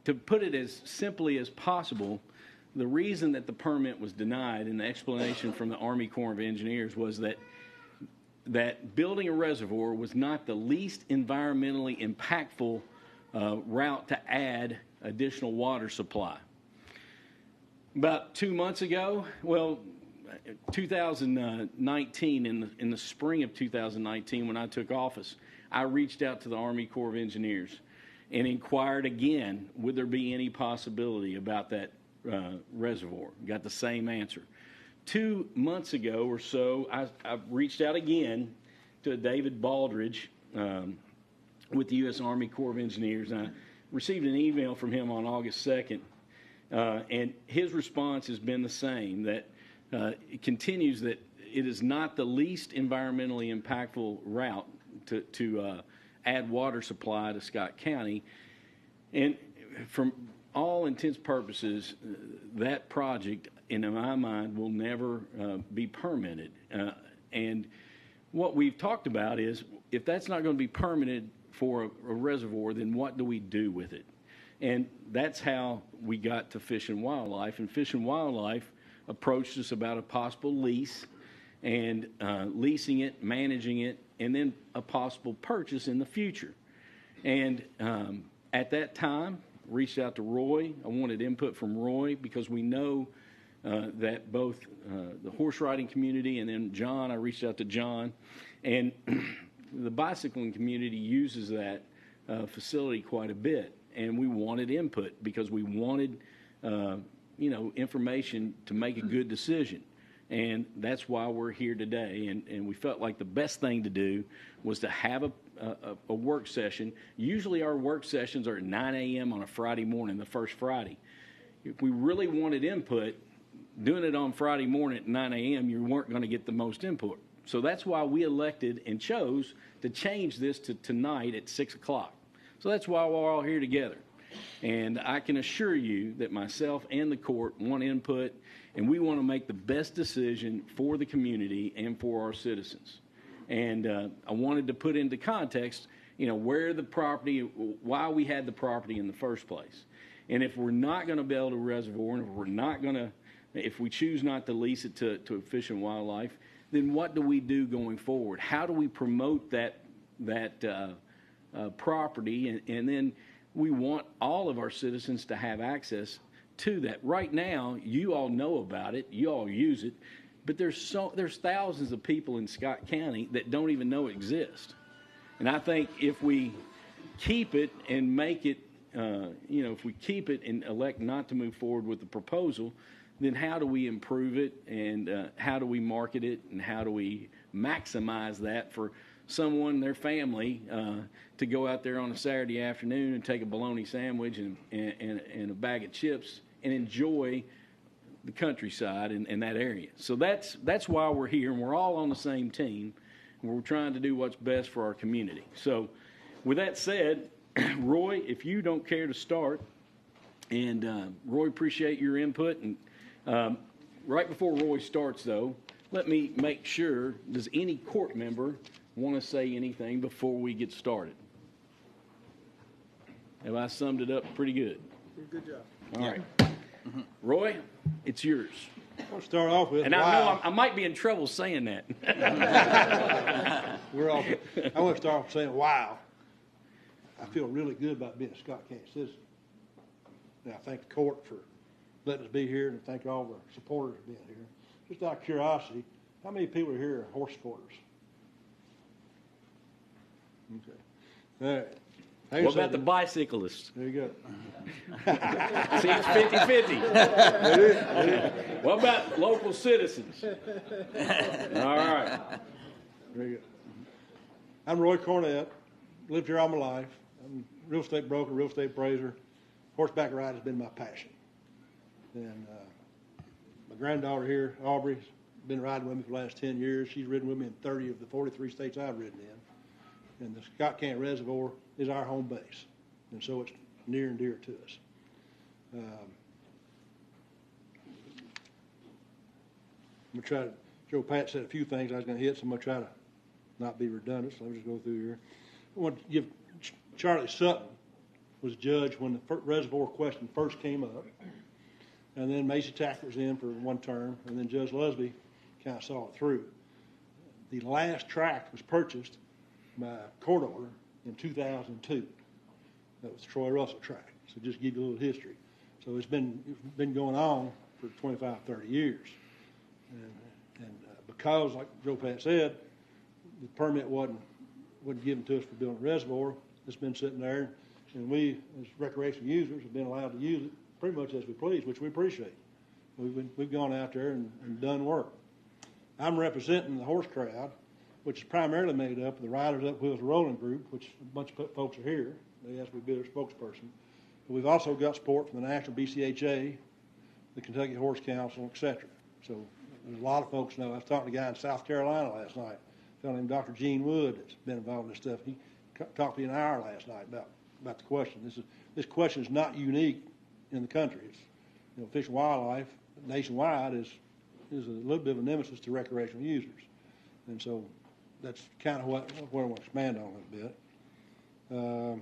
to put it as simply as possible, the reason that the permit was denied and the explanation from the Army Corps of Engineers was that building a reservoir was not the least environmentally impactful route to add additional water supply. About 2 months ago, 2019, in the spring of 2019, when I took office, I reached out to the Army Corps of Engineers and inquired again, would there be any possibility about that reservoir? Got the same answer. 2 months ago or so, I reached out again to David Baldridge with the U.S. Army Corps of Engineers. And I received an email from him on August 2nd, and his response has been the same, that it continues that it is not the least environmentally impactful route to add water supply to Scott County. And from all intents purposes, that project, in my mind, will never be permitted. And what we've talked about is, if that's not going to be permitted for a reservoir, then what do we do with it? And that's how we got to Fish and Wildlife. And Fish and Wildlife approached us about a possible lease, and leasing it, managing it, and then a possible purchase in the future. And at that time, reached out to Roy. I wanted input from Roy because we know that both the horse riding community and then John, I reached out to John, and the bicycling community uses that facility quite a bit. And we wanted input because we wanted, information to make a good decision. And that's why we're here today. And we felt like the best thing to do was to have a work session. Usually our work sessions are at 9 a.m. on a Friday morning, the first Friday. If we really wanted input, doing it on Friday morning at 9 a.m., you weren't going to get the most input. So that's why we elected and chose to change this to tonight at 6 o'clock. So that's why we're all here together. And I can assure you that myself and the court want input, and we want to make the best decision for the community and for our citizens. And I wanted to put into context, where the property, why we had the property in the first place. And if we're not going to build a reservoir, and if we choose not to lease it to Fish and Wildlife, then what do we do going forward? How do we promote that property? And then we want all of our citizens to have access to that. Right now, you all know about it, you all use it, but there's thousands of people in Scott County that don't even know it exists. And I think if we keep it and make it, if we keep it and elect not to move forward with the proposal, then how do we improve it, and how do we market it, and how do we maximize that for someone, their family, to go out there on a Saturday afternoon and take a bologna sandwich and a bag of chips and enjoy the countryside in that area. So that's why we're here, and we're all on the same team, and we're trying to do what's best for our community. So with that said, Roy, if you don't care to start, and Roy, appreciate your input. And right before Roy starts, though, let me make sure, does any court member want to say anything before we get started? Have I summed it up pretty good? Good job. All right. Roy, it's yours. I'll start off with, and I know I might be in trouble saying that. I want to start off saying, wow. I feel really good about being a Scott County citizen. And I thank the court for letting us be here, and thank all of our supporters for being here. Just out of curiosity, how many people are here are horse supporters? Okay. All right. What about the bicyclists? There you go. See, it's 50-50. What about local citizens? All right. There you go. I'm Roy Cornett. Lived here all my life. I'm a real estate broker, real estate appraiser. Horseback riding has been my passion. And my granddaughter here, Aubrey's been riding with me for the last 10 years. She's ridden with me in 30 of the 43 states I've ridden in. And the Scott County Reservoir is our home base, and so it's near and dear to us. I'm going to try to, Joe Pat said a few things I was going to hit, so I'm going to try to not be redundant, so let me just go through here. I want to give Charlie Sutton was judge when the reservoir question first came up. And then Macy Tack was in for one term, and then Judge Lusby kind of saw it through. The last tract was purchased by court order in 2002. That was the Troy Russell tract. So just to give you a little history. So it's been going on for 25, 30 years. And because, like Joe Pat said, the permit wasn't given to us for building a reservoir, it's been sitting there, and we, as recreational users, have been allowed to use it pretty much as we please, which we appreciate. We've gone out there and done work. I'm representing the horse crowd, which is primarily made up of the Riders Up Wheels Rolling Group, which a bunch of folks are here. They asked me to be their spokesperson. But we've also got support from the National BCHA, the Kentucky Horse Council, etc. So there's a lot of folks know. I was talking to a guy in South Carolina last night, a fellow named Dr. Gene Wood that's been involved in this stuff. He talked to me an hour last night about the question. This question is not unique in the country. It's, fish and wildlife nationwide is a little bit of a nemesis to recreational users, and so that's kind of what I want to expand on a little bit. So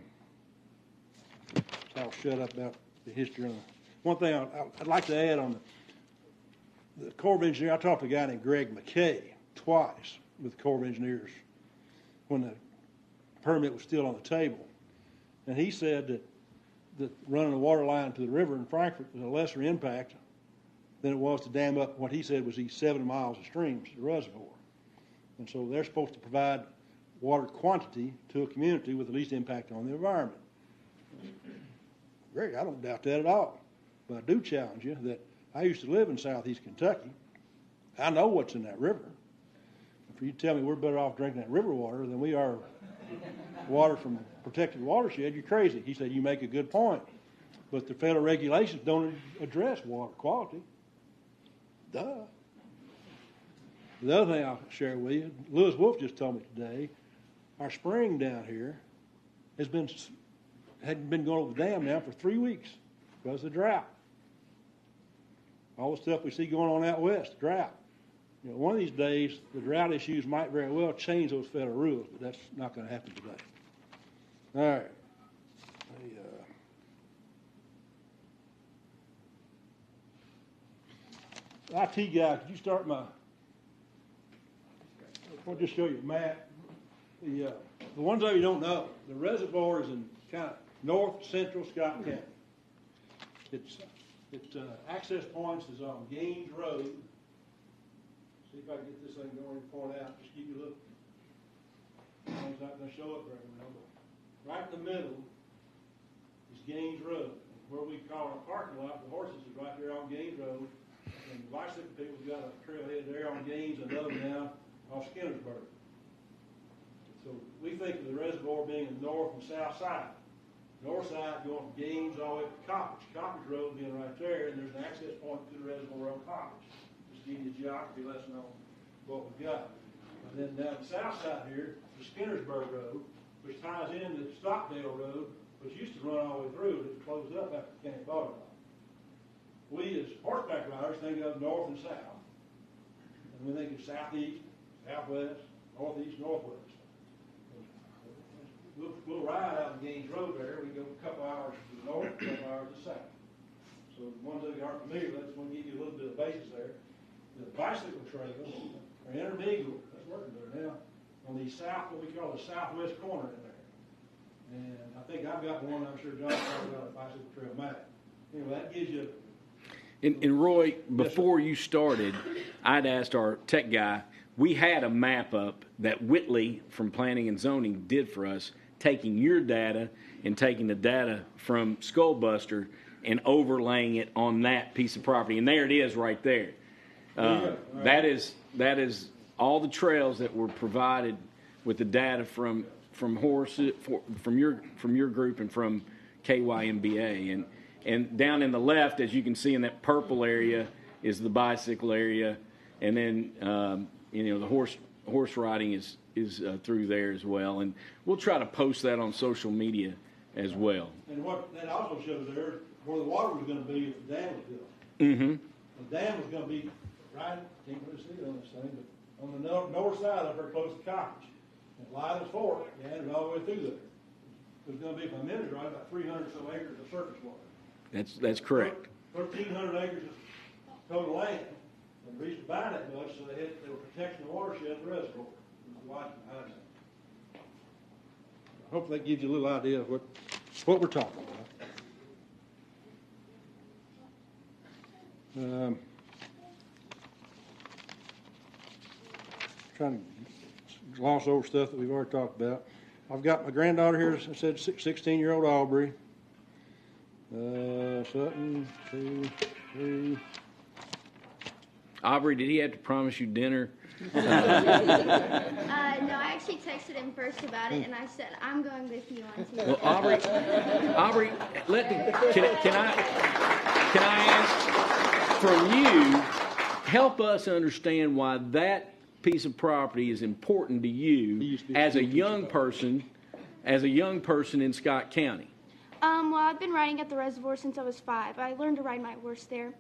I'll shut up about the history. One thing I'd like to add on the Corps of Engineers. I talked to a guy named Greg McKay twice with the Corps of Engineers when the permit was still on the table, and he said that running a water line to the river in Frankfort was a lesser impact than it was to dam up what he said was these 7 miles of streams to the reservoir. And so they're supposed to provide water quantity to a community with the least impact on the environment. Greg, I don't doubt that at all. But I do challenge you that I used to live in southeast Kentucky. I know what's in that river. If you tell me we're better off drinking that river water than we are water from a protected watershed, you're crazy. He said, you make a good point. But the federal regulations don't address water quality. Duh. The other thing I'll share with you, Lewis Wolf just told me today, our spring down here hadn't been going over the dam now for 3 weeks because of the drought. All the stuff we see going on out west, drought. One of these days, the drought issues might very well change those federal rules, but that's not going to happen today. All right. IT guy, could you start I'll just show you a map. The ones of you don't know, the reservoir is in kind of north central Scott County. Its access points is on Gaines Road. See if I can get this thing going and point out. Just give you a look. It's not going to show up very well, but right in the middle is Gaines Road. Where we call our parking lot, the horses is right there on Gaines Road. And the bicycle people have got a trailhead there on Gaines and another now off Skinnersburg. So we think of the reservoir being the north and south side. North side going from Gaines all the way up to Coppage. Coppage Road being right there, and there's an access point to the reservoir on Coppage. Just give you a geography lesson on what we've got. And then down the south side here, the Skinnersburg Road, which ties into Stockdale Road, which used to run all the way through, it closed up after the county bought it. We as horseback riders think of north and south. And we think of southeast, southwest, northeast, northwest. We'll ride out on Gaines Road there. We go a couple hours to the north, a couple hours to the south. So the ones of you aren't familiar with, I just want to give you a little bit of basis there. The bicycle trails are intermingled. That's working there now. On the what we call the southwest corner in there. And I think I've got one. I'm sure John's probably got a bicycle trail map. Anyway, that gives you. And Roy, before you started, I'd asked our tech guy. We had a map up that Whitley from Planning and Zoning did for us, taking your data and taking the data from Skullbuster and overlaying it on that piece of property. And there it is right there. That is all the trails that were provided with the data from horses from your group and from KYMBA. And down in the left, as you can see in that purple area, is the bicycle area, and then the horse riding is through there as well. And we'll try to post that on social media as well. And what that also shows there, where the water was going to be if the dam was built. Mm-hmm. The dam was going to be right, can't really see it on this thing, but on the north side up there close to Coppage. And Lyle's Fork, yeah, it all the way through there. There's going to be, if my memory's right, about 300 or so acres of surface water. That's correct. 1,300 acres of total land. And the reason to buy that much, so they were protecting the watershed of the reservoir. There's logic behind that. I hope that gives you a little idea of what we're talking about. Trying to gloss over stuff that we've already talked about. I've got my granddaughter here, I said 16-year-old Aubrey. Sutton, 2, 3. Aubrey, did he have to promise you dinner? No, I actually texted him first about it, and I said, I'm going with you on Tuesday. Well, Aubrey, can I ask from you, help us understand why that piece of property is important to you as a young person in Scott County? Well, I've been riding at the reservoir since I was 5. I learned to ride my horse there,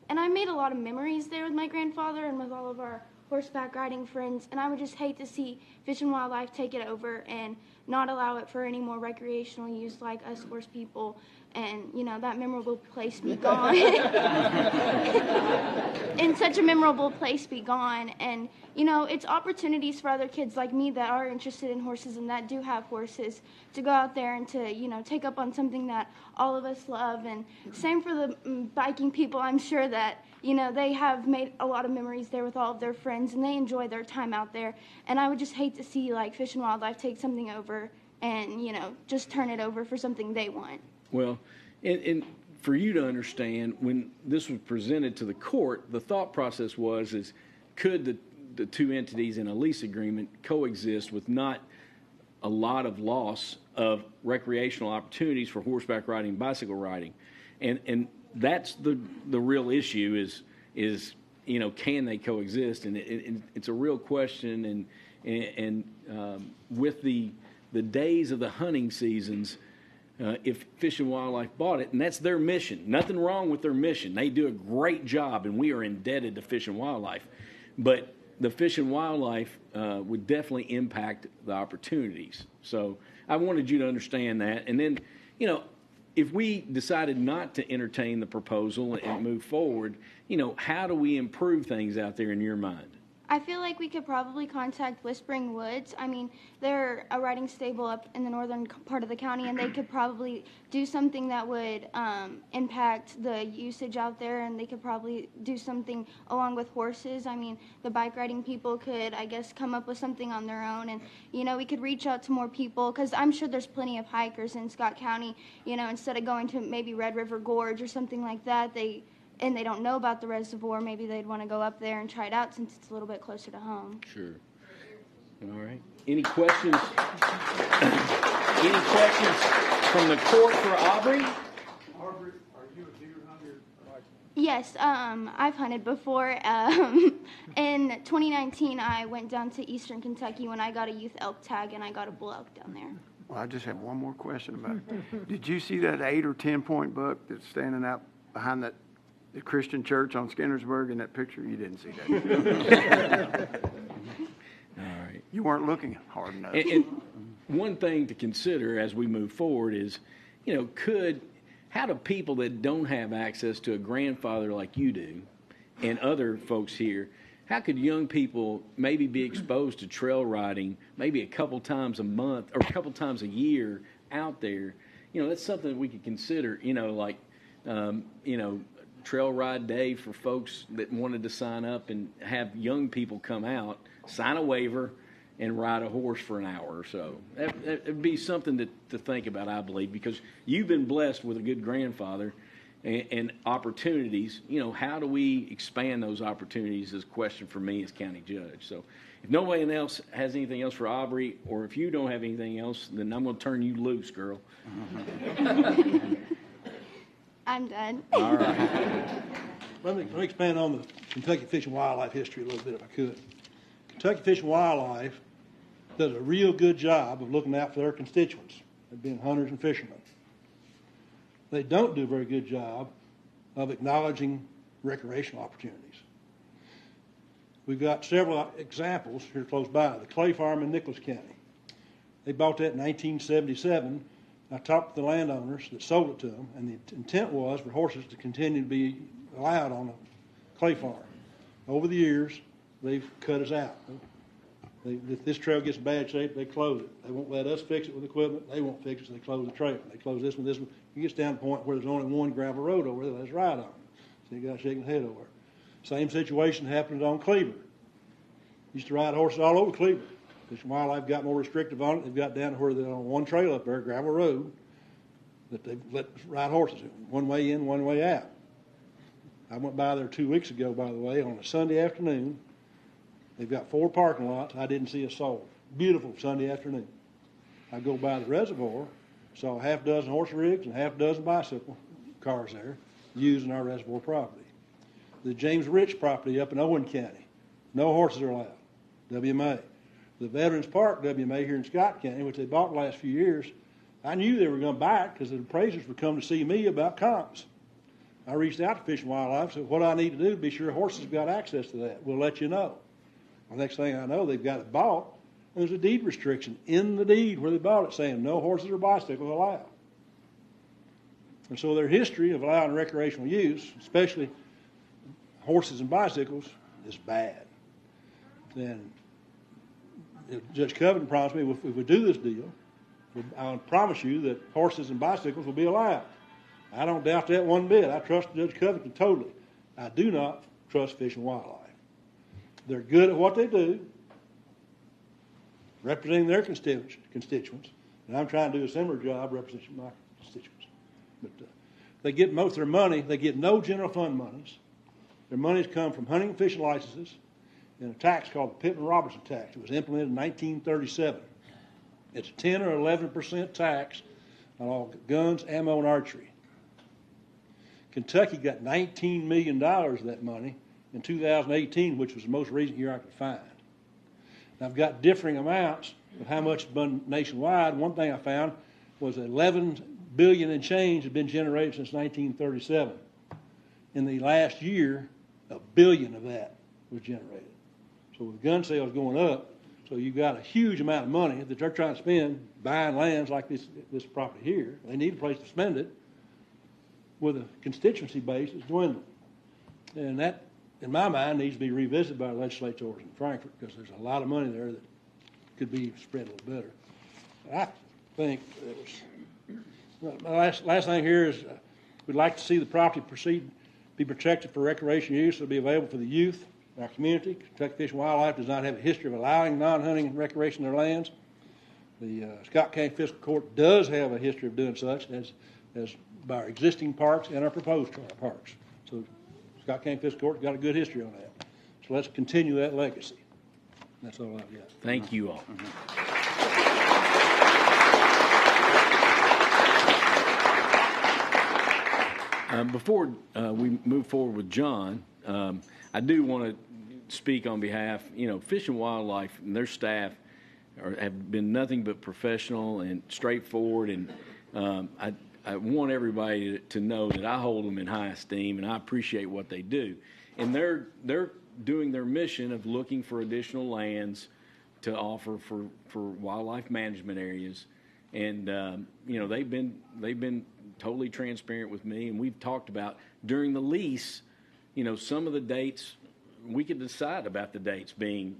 and I made a lot of memories there with my grandfather and with all of our horseback riding friends, and I would just hate to see Fish and Wildlife take it over and not allow it for any more recreational use like us horse people, and, you know, that memorable place be gone. And such a memorable place be gone. And, you know, it's opportunities for other kids like me that are interested in horses and that do have horses to go out there and to, you know, take up on something that all of us love. And same for the biking people. I'm sure that, you know, they have made a lot of memories there with all of their friends and they enjoy their time out there. And I would just hate to see, like, Fish and Wildlife take something over and, you know, just turn it over for something they want. Well, and for you to understand, when this was presented to the court, the thought process is could the two entities in a lease agreement coexist with not a lot of loss of recreational opportunities for horseback riding, bicycle riding, and that's the real issue is you know, can they coexist? And it's a real question, and with the days of the hunting seasons. If Fish and Wildlife bought it, and that's their mission. Nothing wrong with their mission. They do a great job, and we are indebted to Fish and Wildlife. But the Fish and Wildlife would definitely impact the opportunities. So I wanted you to understand that. And then, you know, if we decided not to entertain the proposal and move forward, you know, how do we improve things out there in your mind? I feel like we could probably contact Whispering Woods. I mean, they're a riding stable up in the northern part of the county, and they could probably do something that would impact the usage out there, and they could probably do something along with horses. I mean, the bike riding people could, I guess, come up with something on their own, and, you know, we could reach out to more people, because I'm sure there's plenty of hikers in Scott County, you know, instead of going to maybe Red River Gorge or something like that, and they don't know about the reservoir, maybe they'd want to go up there and try it out since it's a little bit closer to home. Sure. All right. Any questions? Any questions from the court for Aubrey? Aubrey, are you a deer hunter? Yes, I've hunted before. In 2019, I went down to Eastern Kentucky when I got a youth elk tag, and I got a bull elk down there. Well, I just have one more question about it. Did you see that 8 or 10 point buck that's standing out behind the Christian church on Skinnersburg in that picture? You didn't see that. All right. You weren't looking hard enough. And one thing to consider as we move forward is, you know, how do people that don't have access to a grandfather like you do and other folks here, how could young people maybe be exposed to trail riding maybe a couple times a month or a couple times a year out there? You know, that's something that we could consider, you know, like, you know, trail ride day for folks that wanted to sign up and have young people come out, sign a waiver, and ride a horse for an hour or so. That would be something to think about, I believe, because you've been blessed with a good grandfather and opportunities. You know, how do we expand those opportunities is a question for me as county judge. So if no one else has anything else for Aubrey, or if you don't have anything else, then I'm going to turn you loose, girl. I'm done. All right. Let me expand on the Kentucky Fish and Wildlife history a little bit, if I could. Kentucky Fish and Wildlife does a real good job of looking out for their constituents, of being hunters and fishermen. They don't do a very good job of acknowledging recreational opportunities. We've got several examples here close by. The Clay Farm in Nicholas County. They bought that in 1977 I talked to the landowners that sold it to them, and the intent was for horses to continue to be allowed on a clay farm. Over the years, they've cut us out. If this trail gets in bad shape, they close it. They won't let us fix it with equipment. They won't fix it, so they close the trail. They close this one, this one. It gets down to the point where there's only one gravel road over there that's right on. So you got to shake his head over. Same situation happened on Cleaver. Used to ride horses all over Cleaver. Fish and Wildlife got more restrictive on it. They've got down to where they're on one trail up there, gravel road, that they let ride horses in, one way in, one way out. I went by there 2 weeks ago, by the way, on a Sunday afternoon. They've got 4 parking lots. I didn't see a soul. Beautiful Sunday afternoon. I go by the reservoir, saw a half dozen horse rigs and half dozen bicycle cars there using our reservoir property. The James Rich property up in Owen County, no horses are allowed, WMA. The Veterans Park WMA here in Scott County, which they bought the last few years, I knew they were going to buy it because the appraisers would come to see me about comps. I reached out to Fish and Wildlife, said, what I need to do to be sure horses have got access to that. We'll let you know. The next thing I know, they've got it bought, and there's a deed restriction in the deed where they bought it saying no horses or bicycles allowed. And so their history of allowing recreational use, especially horses and bicycles, is bad. And Judge Covington promised me if we do this deal, I'll promise you that horses and bicycles will be allowed. I don't doubt that one bit. I trust Judge Covington totally. I do not trust Fish and Wildlife. They're good at what they do, representing their constituents, and I'm trying to do a similar job representing my constituents. But they get most of their money. They get no general fund monies. Their monies come from hunting and fishing licenses and a tax called the Pittman Robinson Tax. It was implemented in 1937. It's a 10 or 11% tax on all guns, ammo, and archery. Kentucky got $19 million of that money in 2018, which was the most recent year I could find. And I've got differing amounts of how much has been nationwide. One thing I found was $11 billion and change had been generated since 1937. In the last year, $1 billion of that was generated. So with gun sales going up, so you've got a huge amount of money that they're trying to spend buying lands like this property here. They need a place to spend it with a constituency base that's dwindling. And that, in my mind, needs to be revisited by the legislators in Frankfort because there's a lot of money there that could be spread a little better. I think it was, my last thing here is we'd like to see the property be protected for recreation use. It'll be available for the youth in our community. Kentucky Fish and Wildlife does not have a history of allowing non-hunting and recreation in their lands. The Scott County Fiscal Court does have a history of doing such as by our existing parks and our proposed parks. So Scott County Fiscal Court's got a good history on that. So let's continue that legacy. That's all I've got. Thank you all. Before we move forward with John, I do want to speak on behalf, Fish and Wildlife and their staff have been nothing but professional and straightforward, and I want everybody to know that I hold them in high esteem, and I appreciate what they do. And they're doing their mission of looking for additional lands to offer for wildlife management areas, and they've been totally transparent with me, and we've talked about during the lease, some of the dates we could decide about the dates being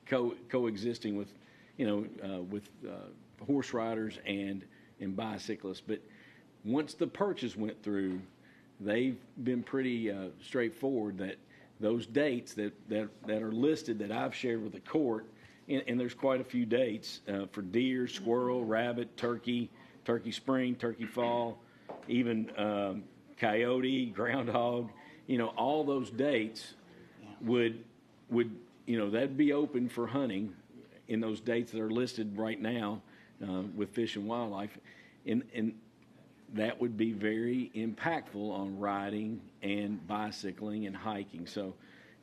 coexisting with horse riders and bicyclists. But once the purchase went through, they've been pretty straightforward that those dates that are listed that I've shared with the court, and there's quite a few dates for deer, squirrel, rabbit, turkey spring, turkey fall, even coyote, groundhog, all those dates would that'd be open for hunting in those dates that are listed right now with Fish and Wildlife, and that would be very impactful on riding and bicycling and hiking. So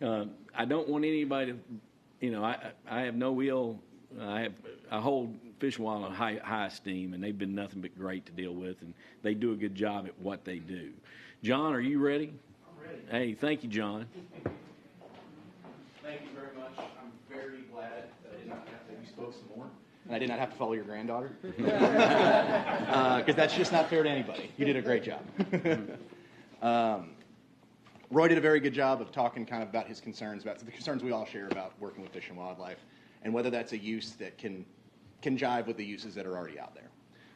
I don't want anybody to, I have no ill. I hold Fish and Wildlife in high esteem, and they've been nothing but great to deal with, and they do a good job at what they do. John, are you ready? I'm ready. Hey, thank you, John. Thank you very much. I'm very glad that I did not have to. You spoke some more. and I did not have to follow your granddaughter, because that's just not fair to anybody. You did a great job. Roy did a very good job of talking kind of about his concerns, about the concerns we all share about working with Fish and Wildlife, and whether that's a use that can jive with the uses that are already out there.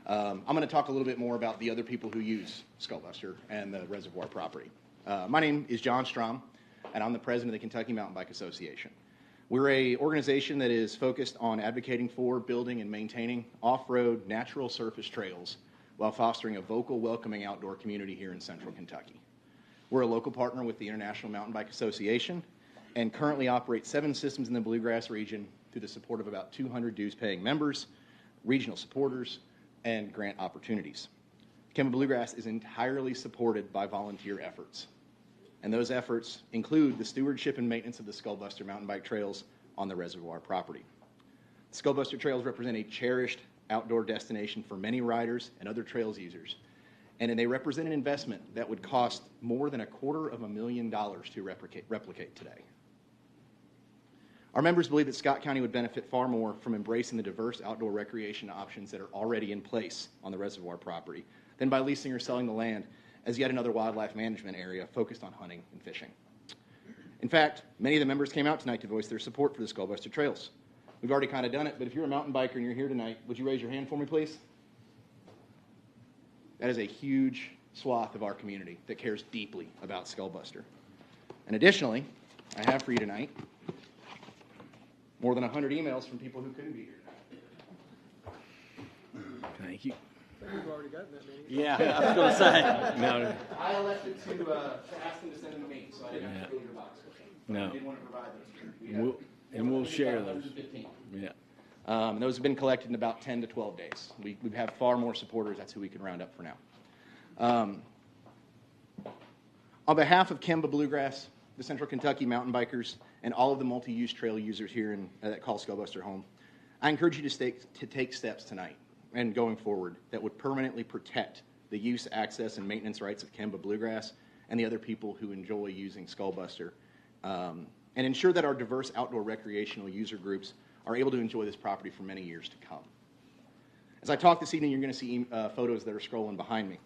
I'm going to talk a little bit more about the other people who use Skullbuster and the reservoir property. My name is John Strom, and I'm the president of the Kentucky Mountain Bike Association. We're an organization that is focused on advocating for, building, and maintaining off-road natural surface trails while fostering a vocal, welcoming outdoor community here in central Kentucky. We're a local partner with the International Mountain Bike Association and currently operate 7 systems in the Bluegrass region through the support of about 200 dues-paying members, regional supporters, and grant opportunities. Kemba Bluegrass is entirely supported by volunteer efforts, and those efforts include the stewardship and maintenance of the Skullbuster mountain bike trails on the reservoir property. The Skullbuster trails represent a cherished outdoor destination for many riders and other trails users, and they represent an investment that would cost more than $250,000 to replicate today. Our members believe that Scott County would benefit far more from embracing the diverse outdoor recreation options that are already in place on the reservoir property than by leasing or selling the land as yet another wildlife management area focused on hunting and fishing. In fact, many of the members came out tonight to voice their support for the Skullbuster trails. We've already kind of done it, but if you're a mountain biker and you're here tonight, would you raise your hand for me, please? That is a huge swath of our community that cares deeply about Skullbuster. And additionally, I have for you tonight more than 100 emails from people who couldn't be here tonight. Thank you. You've already gotten that many. Yeah, I was going to say. No. I elected to ask them to send them to me, so I didn't have to fill your box. No. I didn't want to provide those. We'll share those. 115. Yeah. And those have been collected in about 10 to 12 days. We have far more supporters. That's who we can round up for now. On behalf of Kemba Bluegrass, the Central Kentucky mountain bikers, and all of the multi-use trail users here that call Skullbuster home, I encourage you to take steps tonight and going forward that would permanently protect the use, access, and maintenance rights of Kemba Bluegrass and the other people who enjoy using Skullbuster, and ensure that our diverse outdoor recreational user groups are able to enjoy this property for many years to come. As I talk this evening, you're going to see photos that are scrolling behind me.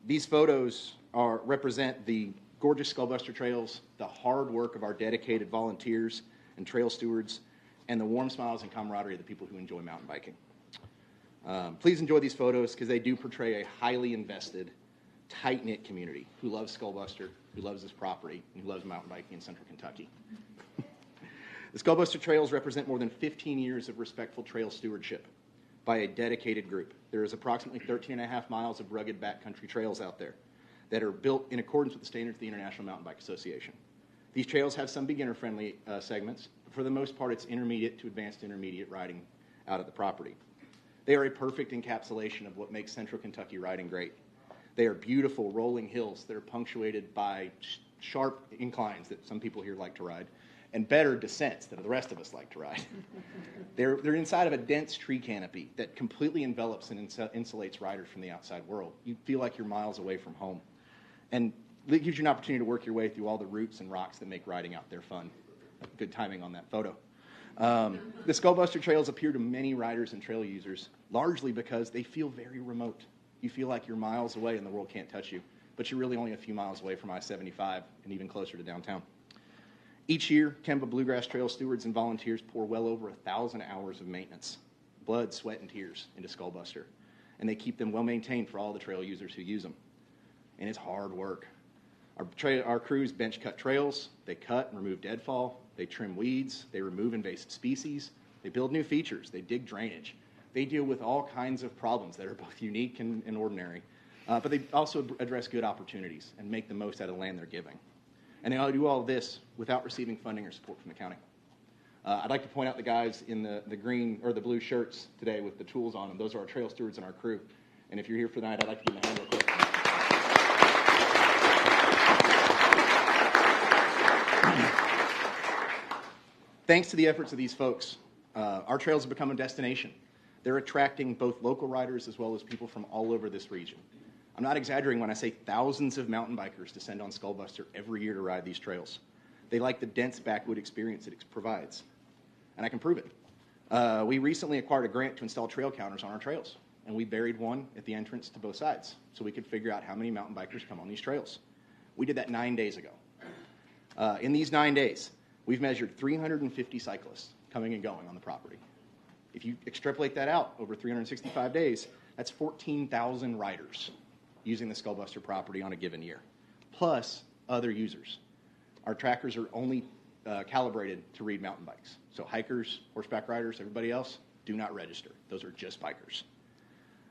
These photos represent the gorgeous Skullbuster trails, the hard work of our dedicated volunteers and trail stewards, and the warm smiles and camaraderie of the people who enjoy mountain biking. Please enjoy these photos because they do portray a highly invested, tight-knit community who loves Skullbuster, who loves this property, and who loves mountain biking in central Kentucky. The Skullbuster trails represent more than 15 years of respectful trail stewardship by a dedicated group. There is approximately 13.5 miles of rugged backcountry trails out there that are built in accordance with the standards of the International Mountain Bike Association. These trails have some beginner-friendly segments, but for the most part, it's intermediate to advanced intermediate riding out of the property. They are a perfect encapsulation of what makes central Kentucky riding great. They are beautiful rolling hills that are punctuated by sharp inclines that some people here like to ride, and better descents that the rest of us like to ride. They're inside of a dense tree canopy that completely envelops and insulates riders from the outside world. You feel like you're miles away from home. And it gives you an opportunity to work your way through all the roots and rocks that make riding out there fun. Good timing on that photo. The Skullbuster trails appeal to many riders and trail users, largely because they feel very remote. You feel like you're miles away and the world can't touch you, but you're really only a few miles away from I-75 and even closer to downtown. Each year, Kemba Bluegrass Trail stewards and volunteers pour well over 1,000 hours of maintenance, blood, sweat, and tears into Skullbuster, and they keep them well maintained for all the trail users who use them. And it's hard work. Our crews bench cut trails, they cut and remove deadfall, they trim weeds, they remove invasive species, they build new features, they dig drainage. They deal with all kinds of problems that are both unique and ordinary, but they also address good opportunities and make the most out of the land they're giving. And they do all of this without receiving funding or support from the county. I'd like to point out the guys in the green or the blue shirts today with the tools on them. Those are our trail stewards and our crew. And if you're here for the night, I'd like to give them a hand real quick. Thanks to the efforts of these folks, our trails have become a destination. They're attracting both local riders as well as people from all over this region. I'm not exaggerating when I say thousands of mountain bikers descend on Skullbuster every year to ride these trails. They like the dense backwood experience it provides, and I can prove it. We recently acquired a grant to install trail counters on our trails, and we buried one at the entrance to both sides so we could figure out how many mountain bikers come on these trails. We did that 9 days ago. In these 9 days, we've measured 350 cyclists coming and going on the property. If you extrapolate that out over 365 days, that's 14,000 riders using the Skullbuster property on a given year, plus other users. Our trackers are only calibrated to read mountain bikes. So hikers, horseback riders, everybody else, do not register. Those are just bikers.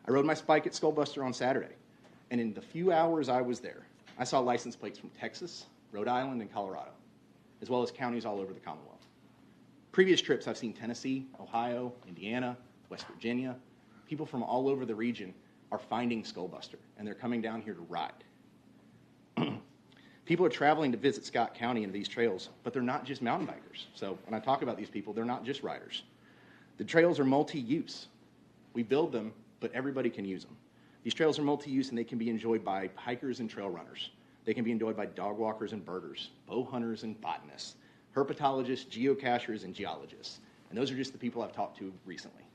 I rode my bike at Skullbuster on Saturday, and in the few hours I was there, I saw license plates from Texas, Rhode Island, and Colorado, as well as counties all over the Commonwealth. Previous trips, I've seen Tennessee, Ohio, Indiana, West Virginia. People from all over the region are finding Skullbuster, and they're coming down here to ride. People are traveling to visit Scott County and these trails, but they're not just mountain bikers. So when I talk about these people, they're not just riders. The trails are multi-use. We build them, but everybody can use them. These trails are multi-use, and they can be enjoyed by hikers and trail runners. They can be enjoyed by dog walkers and birders, bow hunters and botanists, herpetologists, geocachers, and geologists. And those are just the people I've talked to recently.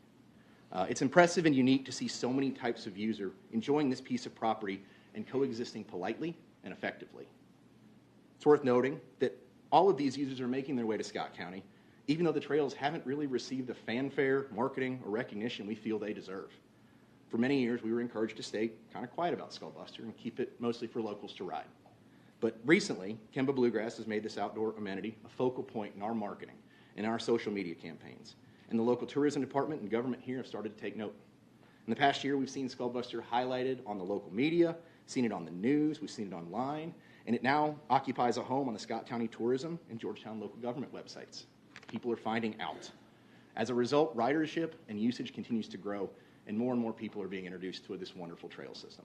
It's impressive and unique to see so many types of user enjoying this piece of property and coexisting politely and effectively. It's worth noting that all of these users are making their way to Scott County, even though the trails haven't really received the fanfare, marketing, or recognition we feel they deserve. For many years, we were encouraged to stay kind of quiet about Skullbuster and keep it mostly for locals to ride. But recently, Kemba Bluegrass has made this outdoor amenity a focal point in our marketing and our social media campaigns. And the local tourism department and government here have started to take note. In the past year, we've seen Skullbuster highlighted on the local media, seen it on the news, we've seen it online, and it now occupies a home on the Scott County Tourism and Georgetown local government websites. People are finding out. As a result, ridership and usage continues to grow, and more people are being introduced to this wonderful trail system.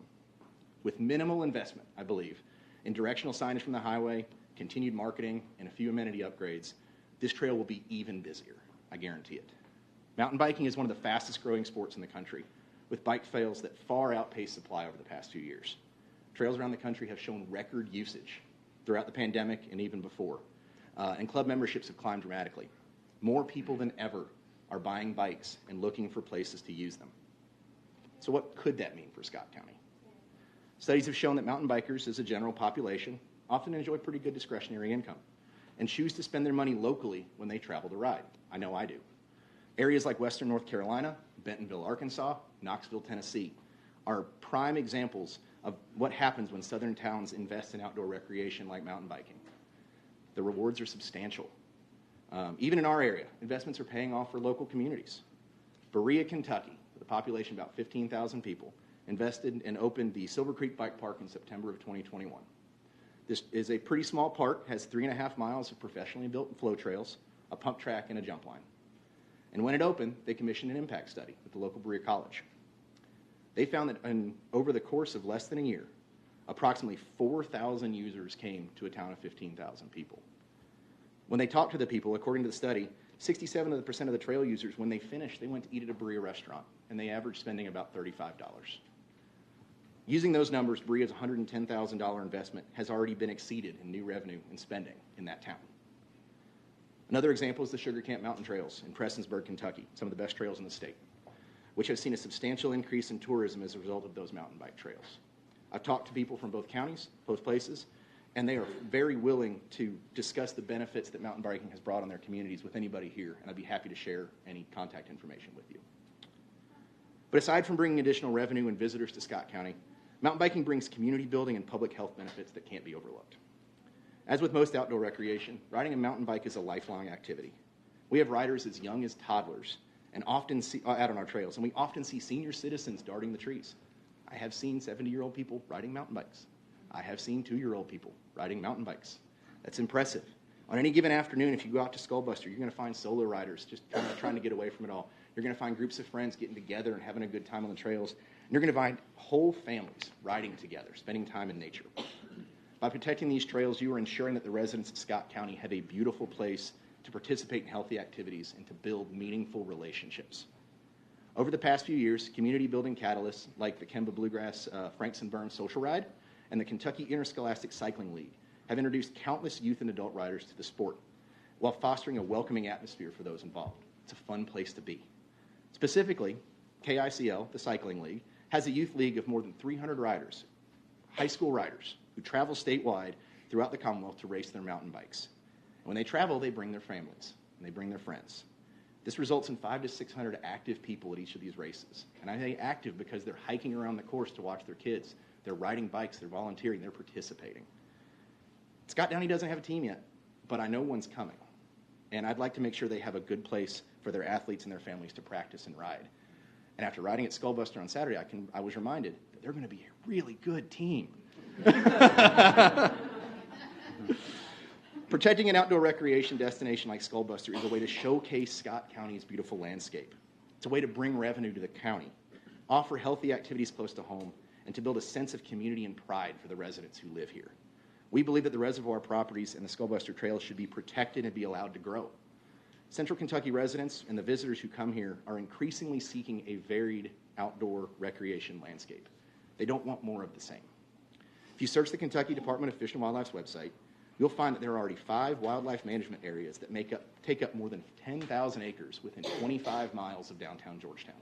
With minimal investment, I believe, in directional signage from the highway, continued marketing, and a few amenity upgrades, this trail will be even busier. I guarantee it. Mountain biking is one of the fastest growing sports in the country, with bike sales that far outpace supply over the past few years. Trails around the country have shown record usage throughout the pandemic and even before, and club memberships have climbed dramatically. More people than ever are buying bikes and looking for places to use them. So what could that mean for Scott County? Studies have shown that mountain bikers as a general population often enjoy pretty good discretionary income and choose to spend their money locally when they travel to ride. I know I do. Areas like Western North Carolina, Bentonville, Arkansas, Knoxville, Tennessee are prime examples of what happens when southern towns invest in outdoor recreation like mountain biking. The rewards are substantial. Even in our area, investments are paying off for local communities. Berea, Kentucky, with a population of about 15,000 people, invested and opened the Silver Creek Bike Park in September of 2021. This is a pretty small park, has 3.5 miles of professionally built flow trails, a pump track, and a jump line. And when it opened, they commissioned an impact study with the local Berea College. They found that over the course of less than a year, approximately 4,000 users came to a town of 15,000 people. When they talked to the people, according to the study, 67% of the trail users, when they finished, they went to eat at a Berea restaurant, and they averaged spending about $35. Using those numbers, Berea's $110,000 investment has already been exceeded in new revenue and spending in that town. Another example is the Sugar Camp Mountain Trails in Prestonsburg, Kentucky, some of the best trails in the state, which have seen a substantial increase in tourism as a result of those mountain bike trails. I've talked to people from both counties, both places, and they are very willing to discuss the benefits that mountain biking has brought on their communities with anybody here, and I'd be happy to share any contact information with you. But aside from bringing additional revenue and visitors to Scott County, mountain biking brings community building and public health benefits that can't be overlooked. As with most outdoor recreation, riding a mountain bike is a lifelong activity. We have riders as young as toddlers and often out on our trails, and we often see senior citizens darting the trees. I have seen 70-year-old people riding mountain bikes. I have seen 2-year-old people riding mountain bikes. That's impressive. On any given afternoon, if you go out to Skullbuster, you're going to find solo riders just kind of trying to get away from it all. You're going to find groups of friends getting together and having a good time on the trails. And you're going to find whole families riding together, spending time in nature. By protecting these trails, you are ensuring that the residents of Scott County have a beautiful place to participate in healthy activities and to build meaningful relationships. Over the past few years, community building catalysts like the Kemba Bluegrass Franks and Burns Social Ride and the Kentucky Interscholastic Cycling League have introduced countless youth and adult riders to the sport while fostering a welcoming atmosphere for those involved. It's a fun place to be. Specifically, KICL, the cycling league, has a youth league of more than 300 riders, high school riders, who travel statewide throughout the Commonwealth to race their mountain bikes. And when they travel, they bring their families, and they bring their friends. This results in 500 to 600 active people at each of these races. And I say active because they're hiking around the course to watch their kids. They're riding bikes, they're volunteering, they're participating. Scott Downey doesn't have a team yet, but I know one's coming. And I'd like to make sure they have a good place for their athletes and their families to practice and ride. And after riding at Skullbuster on Saturday, I was reminded that they're going to be a really good team. Protecting an outdoor recreation destination like Skullbuster is a way to showcase Scott County's beautiful landscape. It's a way to bring revenue to the county, offer healthy activities close to home, and to build a sense of community and pride for the residents who live here. We believe that the reservoir properties and the Skullbuster Trail should be protected and be allowed to grow. Central Kentucky residents and the visitors who come here are increasingly seeking a varied outdoor recreation landscape. They don't want more of the same. If you search the Kentucky Department of Fish and Wildlife's website, you'll find that there are already 5 wildlife management areas that take up more than 10,000 acres within 25 miles of downtown Georgetown.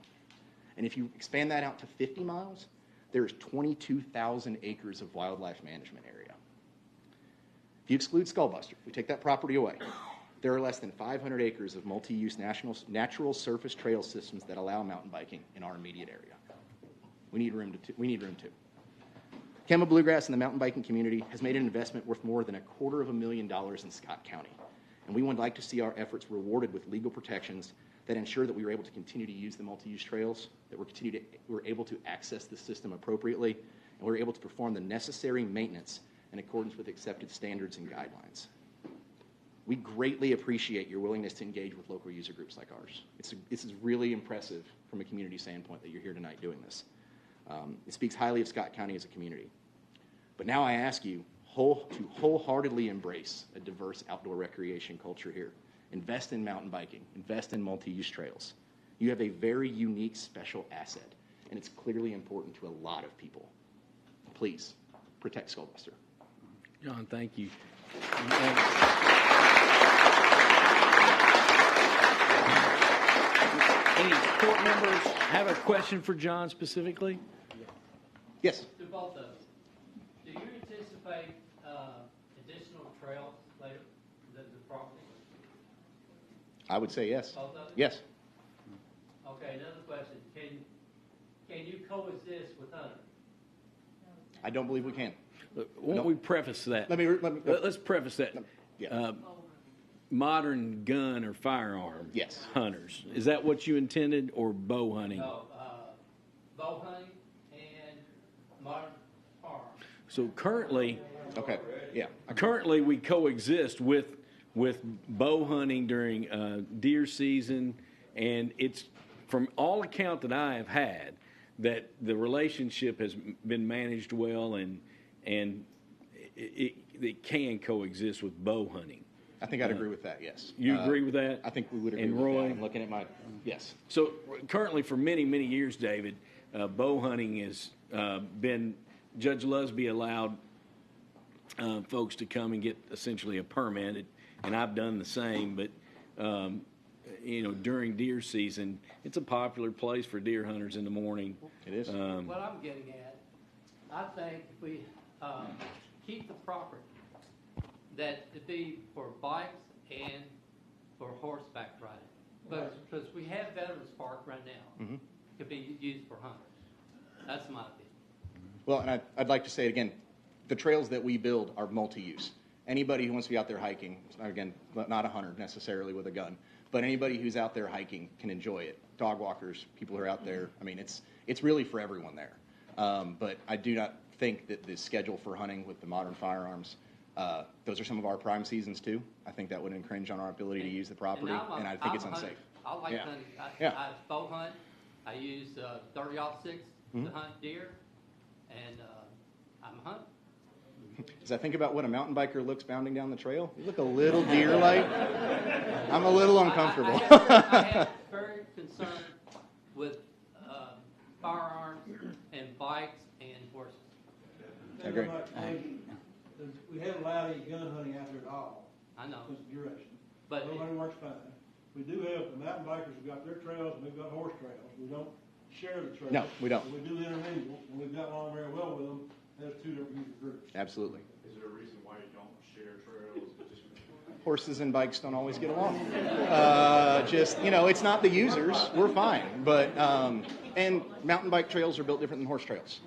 And if you expand that out to 50 miles, there's 22,000 acres of wildlife management area. If you exclude Skullbuster, if we take that property away, there are less than 500 acres of multi-use natural surface trail systems that allow mountain biking in our immediate area. We need room too. Kemah Bluegrass and the mountain biking community has made an investment worth more than $250,000 in Scott County, and we would like to see our efforts rewarded with legal protections that ensure that we are able to continue to use the multi-use trails, that we're able to access the system appropriately, and we're able to perform the necessary maintenance in accordance with accepted standards and guidelines. We greatly appreciate your willingness to engage with local user groups like ours. This is really impressive from a community standpoint that you're here tonight doing this. It speaks highly of Scott County as a community. But now I ask you to wholeheartedly embrace a diverse outdoor recreation culture here. Invest in mountain biking. Invest in multi-use trails. You have a very unique, special asset, and it's clearly important to a lot of people. Please, protect Skullbuster. John, thank you. Any court members have a question for John specifically? Yes. To both of us, do you anticipate additional trails later, the property? I would say yes. Both of them? Yes. Okay, another question. Can you coexist with hunting? I don't believe we can. Won't we preface that? Let's preface that. Yeah. Modern gun or firearm Yes. hunters. Is that what you intended, or bow hunting? No, bow hunting and modern firearms. So currently, Okay. Yeah. currently we coexist with bow hunting during deer season, and it's from all account that I have had that the relationship has been managed well, and it can coexist with bow hunting. I think I'd agree with that, yes. You agree with that? I think we would agree And with Roy? that. I'm looking at my, yes. So currently, for many, many years, David, bow hunting has been, Judge Lusby allowed folks to come and get essentially a permit, and I've done the same, but during deer season, it's a popular place for deer hunters in the morning. It is. What I'm getting at, I think if we keep the property, that it'd be for bikes and for horseback riding. But because we have Veterans Park right now, could be used for hunters. That's my opinion. Well, and I'd like to say it again, the trails that we build are multi-use. Anybody who wants to be out there hiking, again, not a hunter necessarily with a gun, but anybody who's out there hiking can enjoy it. Dog walkers, people who are out there, I mean, it's really for everyone there. But I do not think that the schedule for hunting with the modern firearms, those are some of our prime seasons too. I think that would infringe on our ability to use the property, and I think it's unsafe. I like Yeah. hunting. Yeah. I bow hunt. I use 30-06 to hunt deer, and I'm a hunter. As I think about what a mountain biker looks bounding down the trail, you look a little deer-like. I'm a little uncomfortable. I have very concerned with firearms and bikes and horses. I agree. We haven't allowed any gun hunting out there at all. I know, Since the duration. but Bow hunting works fine. We do have, the mountain bikers have got their trails, and we've got horse trails. We don't share the trails. No, we don't. But we do intermingle, and we've gotten along very well with them as two different user groups. Absolutely. Is there a reason why you don't share trails? Horses and bikes don't always get along. It's not the users. We're fine. But, and mountain bike trails are built different than horse trails.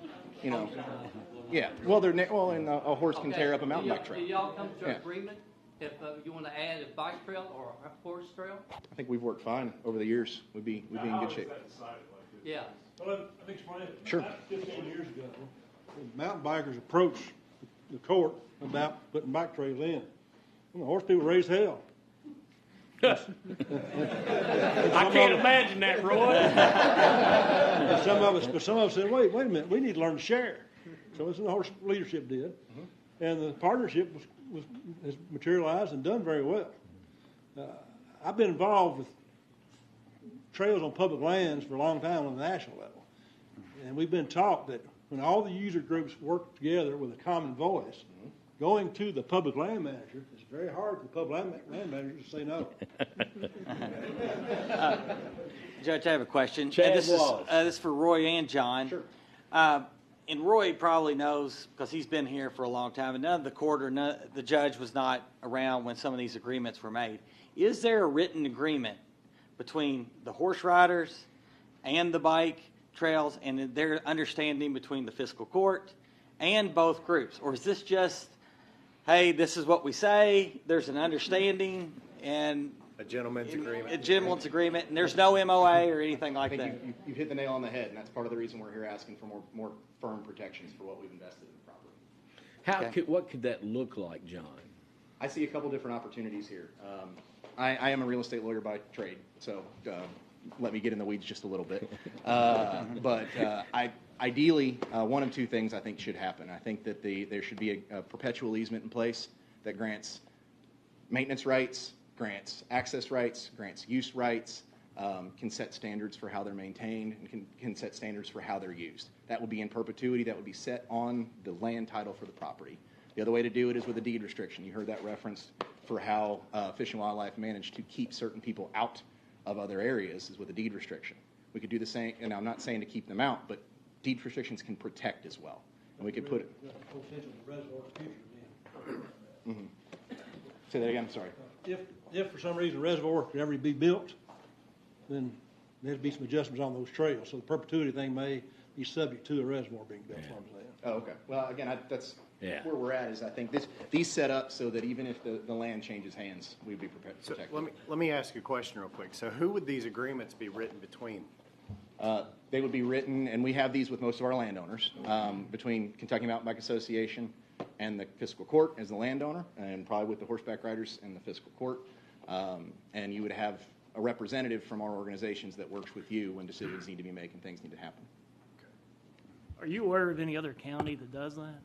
Yeah. Well, and a horse can tear up a mountain bike trail. Do y'all come to Yeah. an agreement if you want to add a bike trail or a horse trail? I think we've worked fine over the years. We'd be in good shape. Yeah. Well, let me explain it. Sure. About 15 years ago, the mountain bikers approached the court about putting bike trails in. And the horse people raised hell. I can't imagine that, Roy. And some of us said, wait a minute, we need to learn to share. So this is what the horse leadership did. And the partnership has materialized and done very well. I've been involved with trails on public lands for a long time on the national level. And we've been taught that when all the user groups work together with a common voice, going to the public land manager, it's very hard for the public land manager to say no. Judge, I have a question. Chad And this Wallace. this is for Roy and John. Sure. And Roy probably knows because he's been here for a long time, and the judge was not around when some of these agreements were made. Is there a written agreement between the horse riders and the bike trails, and their understanding between the fiscal court and both groups? Or is this just, hey, this is what we say, there's an understanding, and A gentleman's agreement. a gentleman's agreement, and there's no MOA or anything I like think that? you've hit the nail on the head, and that's part of the reason we're here asking for more firm protections for what we've invested in the property. What could that look like, John? I see a couple different opportunities here. I am a real estate lawyer by trade, so let me get in the weeds just a little bit. Ideally, one of two things I think should happen. I think that there should be a perpetual easement in place that grants maintenance rights, grants access rights, grants use rights, can set standards for how they're maintained, and can set standards for how they're used. That will be in perpetuity. That would be set on the land title for the property. The other way to do it is with a deed restriction. You heard that referenced for how Fish and Wildlife managed to keep certain people out of other areas is with a deed restriction. We could do the same, and I'm not saying to keep them out, but deed restrictions can protect as well. And we could put it. Say that again, I'm sorry. If for some reason a reservoir could ever be built, then there'd be some adjustments on those trails. So the perpetuity thing may be subject to a reservoir being built. Yeah. Oh, okay. Well, again, that's Yeah. where we're at. Is I think these set up so that even if the land changes hands, we'd be So protected. let me ask you a question real quick. So who would these agreements be written between? They would be written, and we have these with most of our landowners, between Kentucky Mountain Bike Association and the fiscal court as the landowner, and probably with the horseback riders and the fiscal court. And you would have a representative from our organizations that works with you when decisions need to be made and things need to happen. Are you aware of any other county that does that?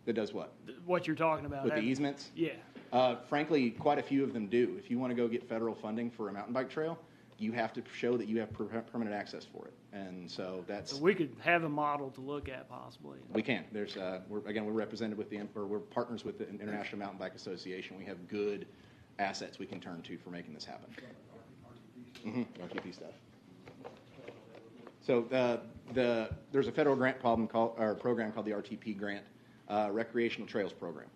That does what? What you're talking about? With the easements? Yeah. Frankly, quite a few of them do. If you want to go get federal funding for a mountain bike trail, you have to show that you have permanent access for it. And so that's... So we could have a model to look at possibly. We can. There's, we're represented with we're partners with the International Mountain Bike Association. We have good assets we can turn to for making this happen. RTP stuff. So there's a federal grant program called the RTP grant, Recreational Trails Program.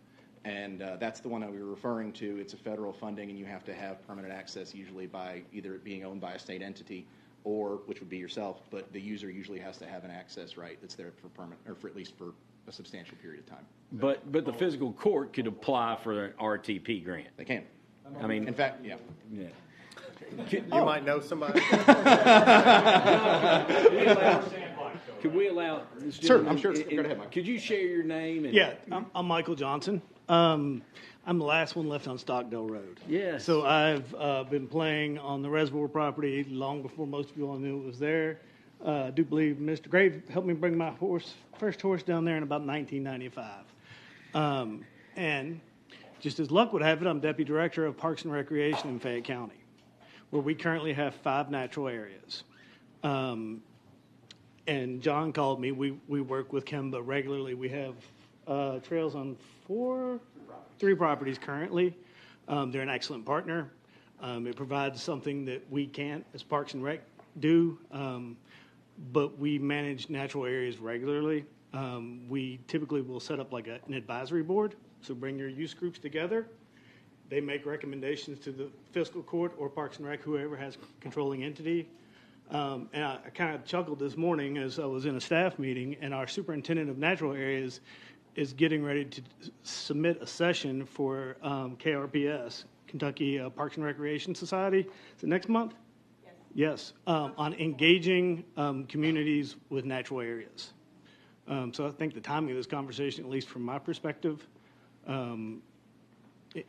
And that's the one that we were referring to. It's a federal funding, and you have to have permanent access, usually by either it being owned by a state entity or, which would be yourself, but the user usually has to have an access right that's there for permanent, or for at least for a substantial period of time. But the physical court could apply for an RTP grant. They can. I mean, In fact, yeah. yeah. You might know somebody. Could we allow? Sure, I'm sure. Go ahead, Mike. Could you share your name? And, Yeah, I'm Michael Johnson. I'm the last one left on Stockdale Road. Yes. So I've been playing on the reservoir property long before most of you all knew it was there. I do believe Mr. Grave helped me bring my first horse down there in about 1995. And just as luck would have it, I'm Deputy Director of Parks and Recreation in Fayette County, where we currently have 5 natural areas. And John called me. We work with Kemba regularly. We have trails on 3 properties currently. They're an excellent partner. It provides something that we can't, as Parks and Rec, do, but we manage natural areas regularly. We typically will set up like an advisory board, so bring your use groups together. They make recommendations to the fiscal court or Parks and Rec, whoever has controlling entity. And I kind of chuckled this morning as I was in a staff meeting, and our superintendent of natural areas is getting ready to submit a session for KRPS, Kentucky Parks and Recreation Society. Is it next month? Yes. On engaging communities with natural areas. So I think the timing of this conversation, at least from my perspective,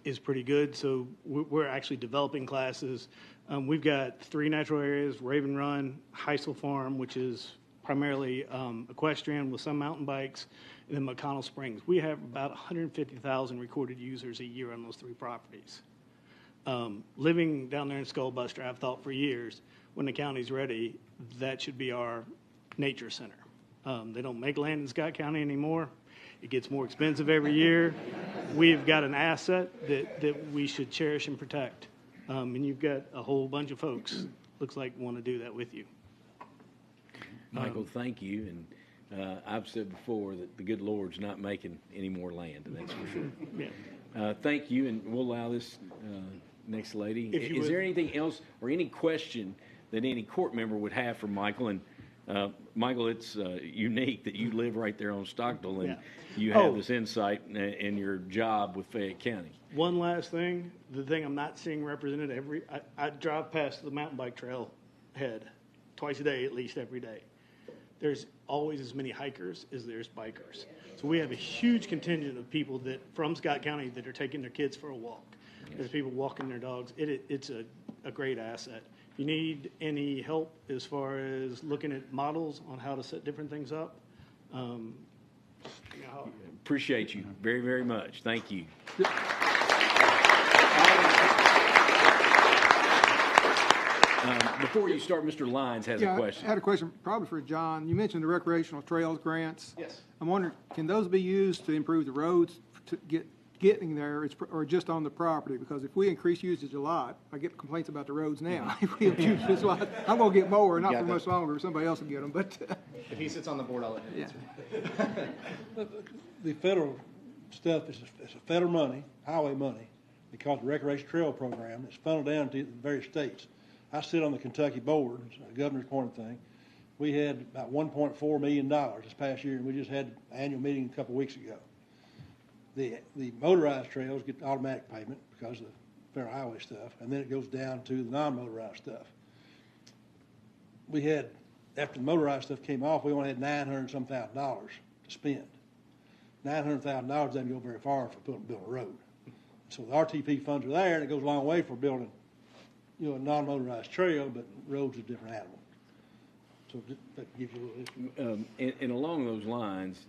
is pretty good. So we're actually developing classes. We've got 3 natural areas: Raven Run, Heisel Farm, which is primarily equestrian with some mountain bikes, and then McConnell Springs. We have about 150,000 recorded users a year on those 3 properties. Living down there in Skullbuster, I've thought for years, when the county's ready, that should be our nature center. They don't make land in Scott County anymore. It gets more expensive every year. We've got an asset that we should cherish and protect. And you've got a whole bunch of folks, looks like, want to do that with you. Michael, thank you. And I've said before that the good Lord's not making any more land, and that's for sure. Yeah. Thank you, and we'll allow this next lady. Is there anything else or any question that any court member would have for Michael? And Michael, it's unique that you live right there on Stockdale, and you have this insight in your job with Fayette County. One last thing, the thing I'm not seeing represented I drive past the mountain bike trail head twice a day, at least every day. There's always as many hikers as there's bikers. So we have a huge contingent of people from Scott County that are taking their kids for a walk. There's people walking their dogs. It's a great asset. If you need any help as far as looking at models on how to set different things up, appreciate you very, very much. Thank you. Before you start, Mr. Lyons has a question. I had a question probably for John. You mentioned the recreational trails grants. Yes. I'm wondering, can those be used to improve the roads to getting there, or just on the property? Because if we increase usage a lot, I get complaints about the roads now. If we increase usage a lot, I'm going to get more, not for much longer. Somebody else will get them. But if he sits on the board, I'll let him answer. The federal stuff is federal money, highway money, because the Recreation Trail Program is funneled down to the various states. I sit on the Kentucky board, it's a governor's appointed thing. We had about $1.4 million this past year, and we just had an annual meeting a couple of weeks ago. The motorized trails get automatic payment because of the federal highway stuff, and then it goes down to the non-motorized stuff. We had, after the motorized stuff came off, we only had $900-some thousand to spend. $900,000 doesn't go very far for building a road. So the RTP funds are there, and it goes a long way for building, a non-motorized trail, but roads are a different animal. So that gives you a little history. And along those lines,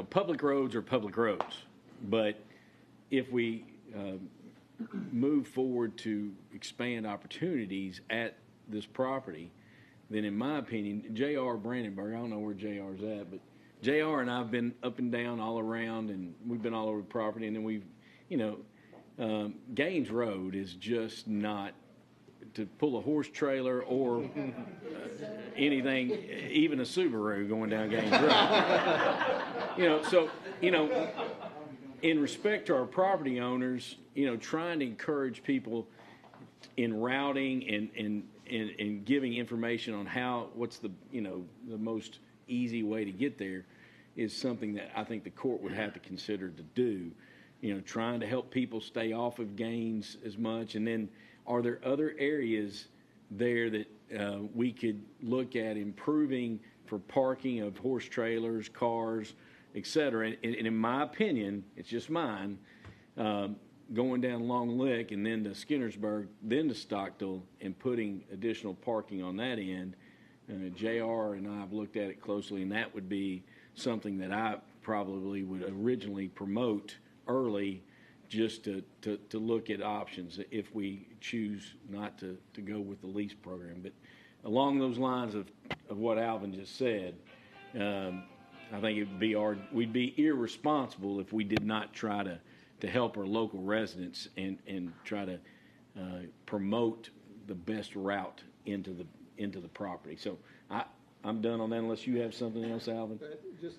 public roads are public roads. But if we move forward to expand opportunities at this property, then in my opinion, J.R. Brandenburg, I don't know where J.R.'s at, but J.R. and I have been up and down all around, and we've been all over the property, and then we've, Gaines Road is just not to pull a horse trailer or anything, even a Subaru going down Gaines Road. In respect to our property owners, trying to encourage people in routing and giving information on what's the most easy way to get there is something that I think the court would have to consider to do. Trying to help people stay off of Gaines as much. And then are there other areas there that we could look at improving for parking of horse trailers, cars, et cetera? And in my opinion, it's just mine, going down Long Lick and then to Skinnersburg, then to Stockdale, and putting additional parking on that end. JR and I have looked at it closely, and that would be something that I probably would originally promote early, just to look at options if we choose not to go with the lease program. But along those lines of what Alvin just said, I think we'd be irresponsible if we did not try to help our local residents and try to promote the best route into the property. So I'm done on that unless you have something else, Alvin. Just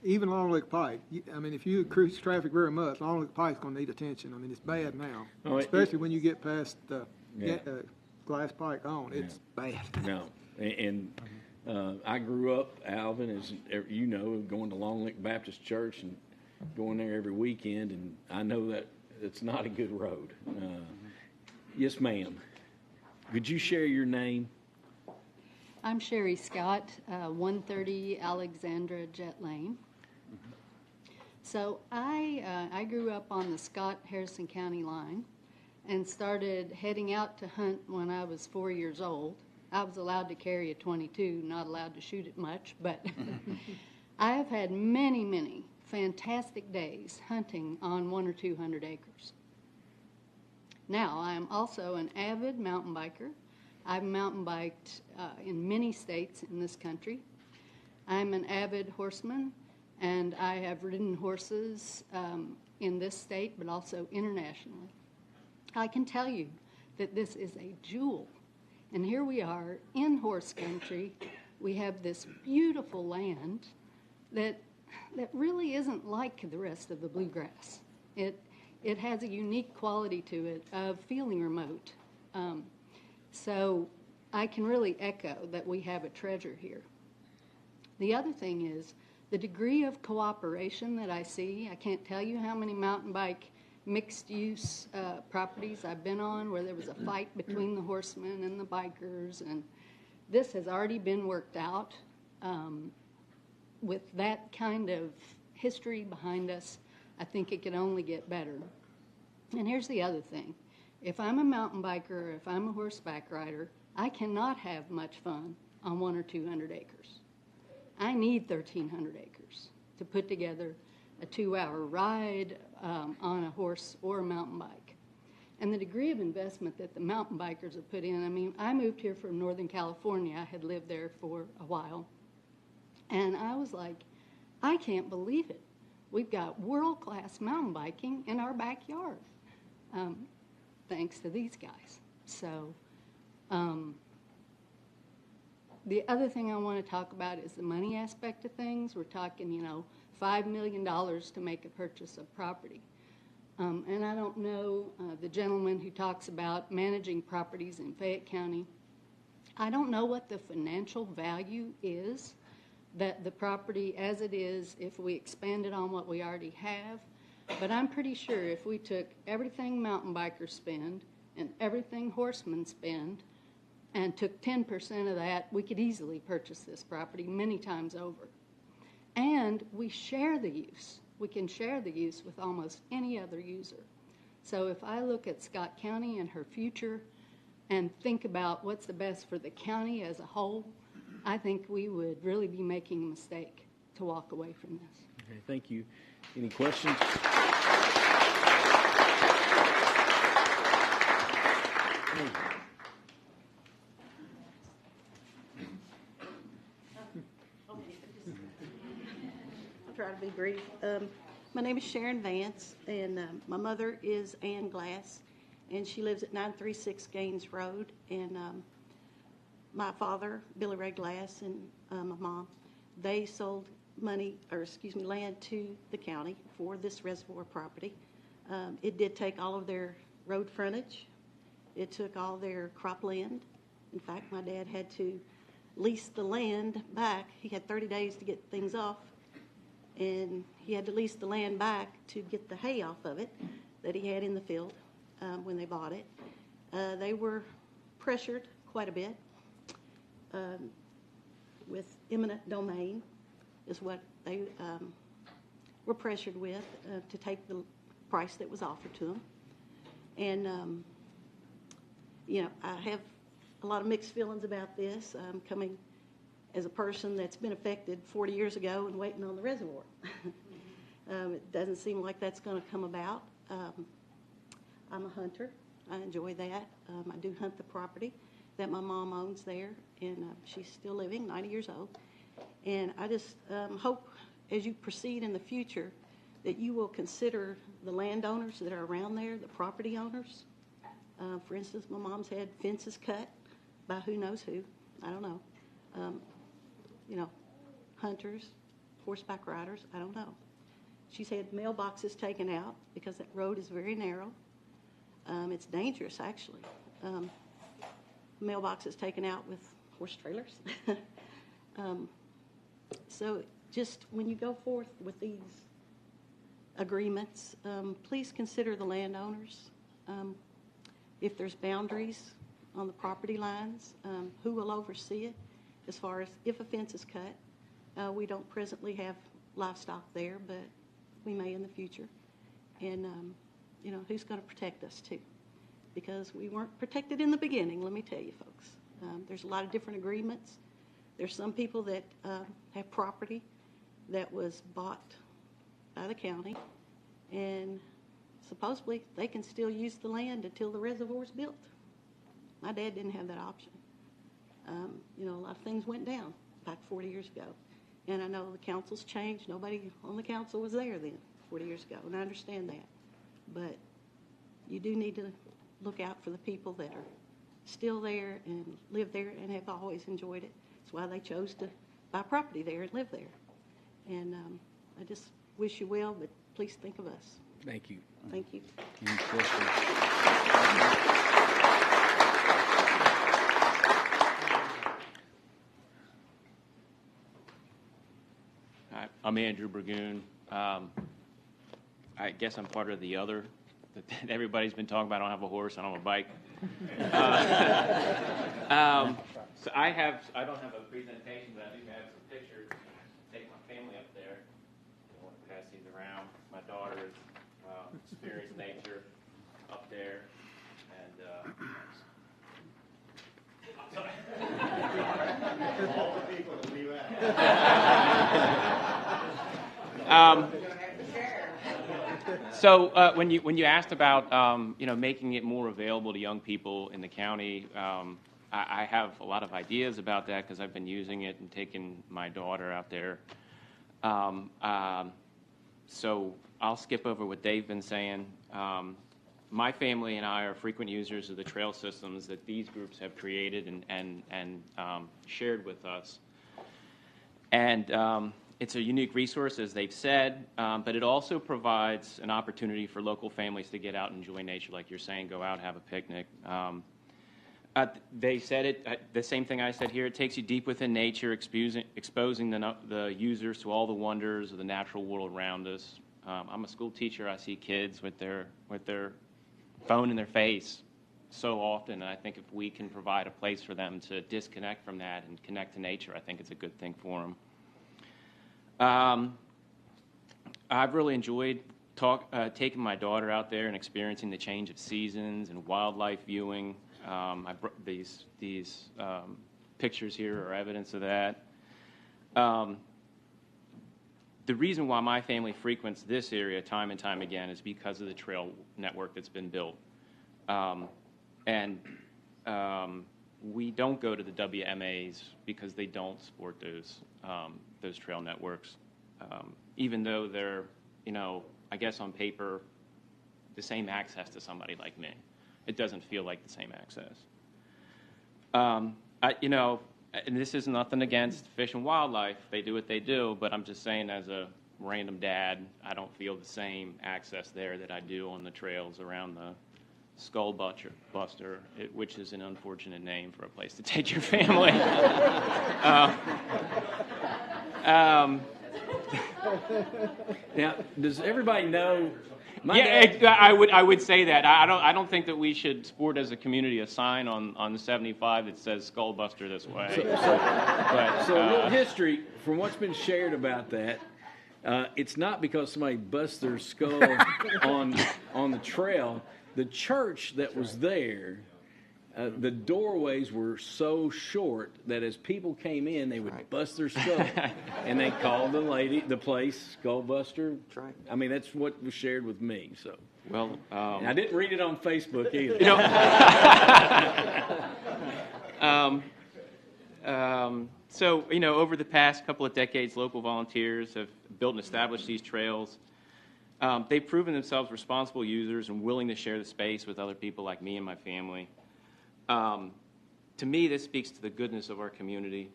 even Long Lake Pike, I mean, if you increase traffic very much, Long Lake Pike's going to need attention. I mean, it's bad now, especially when you get past Glass Pike on. It's bad. No, and I grew up, Alvin, as you know, going to Long Lake Baptist Church and going there every weekend, and I know that it's not a good road. Yes, ma'am. Could you share your name? I'm Sherry Scott, 130 Alexandra Jet Lane. So I grew up on the Scott-Harrison County line and started heading out to hunt when I was 4 years old. I was allowed to carry a .22, not allowed to shoot it much, but I have had many, many fantastic days hunting on 100 or 200 acres. Now, I am also an avid mountain biker. I've mountain biked in many states in this country. I'm an avid horseman, and I have ridden horses in this state, but also internationally. I can tell you that this is a jewel. And here we are in horse country. We have this beautiful land that really isn't like the rest of the bluegrass. It has a unique quality to it of feeling remote. So I can really echo that we have a treasure here. The other thing is the degree of cooperation that I see. I can't tell you how many mountain bike mixed-use properties I've been on where there was a fight between the horsemen and the bikers, and this has already been worked out. With that kind of history behind us, I think it can only get better. And here's the other thing. If I'm a mountain biker, if I'm a horseback rider, I cannot have much fun on 100 or 200 acres. I need 1,300 acres to put together a 2-hour ride on a horse or a mountain bike. And the degree of investment that the mountain bikers have put in, I mean, I moved here from Northern California. I had lived there for a while. And I was like, I can't believe it. We've got world-class mountain biking in our backyard. Thanks to these guys. So the other thing I want to talk about is the money aspect of things. We're talking, $5 million to make a purchase of property. And I don't know the gentleman who talks about managing properties in Fayette County. I don't know what the financial value is that the property as it is, if we expand it on what we already have. But I'm pretty sure if we took everything mountain bikers spend and everything horsemen spend and took 10% of that, we could easily purchase this property many times over. And we share the use. We can share the use with almost any other user. So if I look at Scott County and her future and think about what's the best for the county as a whole, I think we would really be making a mistake to walk away from this. Okay, thank you. Any questions? I'll try to be brief. My name is Sharon Vance, and my mother is Ann Glass, and she lives at 936 Gaines Road. And my father, Billy Ray Glass, and my mom, they sold land to the county for this reservoir property. It did take all of their road frontage. It took all their cropland. In fact, my dad had to lease the land back. He had 30 days to get things off, and he had to lease the land back to get the hay off of it that he had in the field when they bought it. They were pressured quite a bit with eminent domain is what they were pressured with to take the price that was offered to them. And, I have a lot of mixed feelings about this. I'm coming as a person that's been affected 40 years ago and waiting on the reservoir. It doesn't seem like that's going to come about. I'm a hunter. I enjoy that. I do hunt the property that my mom owns there, and she's still living, 90 years old. And I just hope as you proceed in the future that you will consider the landowners that are around there, the property owners, For instance, my mom's had fences cut by who knows who. I don't know. Hunters, horseback riders, I don't know. She's had mailboxes taken out because that road is very narrow. It's dangerous, actually. Mailboxes taken out with horse trailers. So just when you go forth with these agreements, please consider the landowners. If there's boundaries on the property lines, who will oversee it as far as if a fence is cut. We don't presently have livestock there, but we may in the future. And, who's going to protect us too? Because we weren't protected in the beginning, let me tell you folks. There's a lot of different agreements. There's some people that have property that was bought by the county, and supposedly they can still use the land until the reservoir's built. My dad didn't have that option. A lot of things went down back 40 years ago. And I know the council's changed. Nobody on the council was there then, 40 years ago, and I understand that. But you do need to look out for the people that are still there and live there and have always enjoyed it. That's why they chose to buy property there and live there. And I just wish you well, but please think of us. Thank you. Thank you. Any questions? Hi, I'm Andrew Burgoon. I guess I'm part of the other that everybody's been talking about. I don't have a horse. I don't have a bike. So I don't have a presentation, but I do have some pictures. Take my family up there. I want to pass these around. My daughter is experienced nature up there, and I'm sorry. All the people that leave out. So when you asked about making it more available to young people in the county, I have a lot of ideas about that because I've been using it and taking my daughter out there. So I'll skip over what they've been saying. My family and I are frequent users of the trail systems that these groups have created and shared with us. And it's a unique resource, as they've said, but it also provides an opportunity for local families to get out and enjoy nature, like you're saying, go out, have a picnic. They said it, the same thing I said here, it takes you deep within nature, exposing the users to all the wonders of the natural world around us. I'm a school teacher. I see kids with their phone in their face so often, and I think if we can provide a place for them to disconnect from that and connect to nature, I think it's a good thing for them. I've really enjoyed taking my daughter out there and experiencing the change of seasons and wildlife viewing. These pictures here are evidence of that. The reason why my family frequents this area time and time again is because of the trail network that's been built. We don't go to the WMAs because they don't support those trail networks, even though they're, I guess on paper, the same access to somebody like me. It doesn't feel like the same access. And this is nothing against Fish and Wildlife. They do what they do, but I'm just saying as a random dad, I don't feel the same access there that I do on the trails around the Skull Buster, which is an unfortunate name for a place to take your family. Now, does everybody know? I would say that. I don't think that we should sport as a community a sign on the 75 that says Skull Buster this way. So a little history from what's been shared about that. It's not because somebody bust their skull on the trail. The church that was there, the doorways were so short that as people came in, they would bust their skull, and they called the place Skull Buster. That's right. I mean, that's what was shared with me. So, well, and I didn't read it on Facebook either. So over the past couple of decades, local volunteers have built and established these trails. They've proven themselves responsible users and willing to share the space with other people like me and my family. To me, this speaks to the goodness of our community.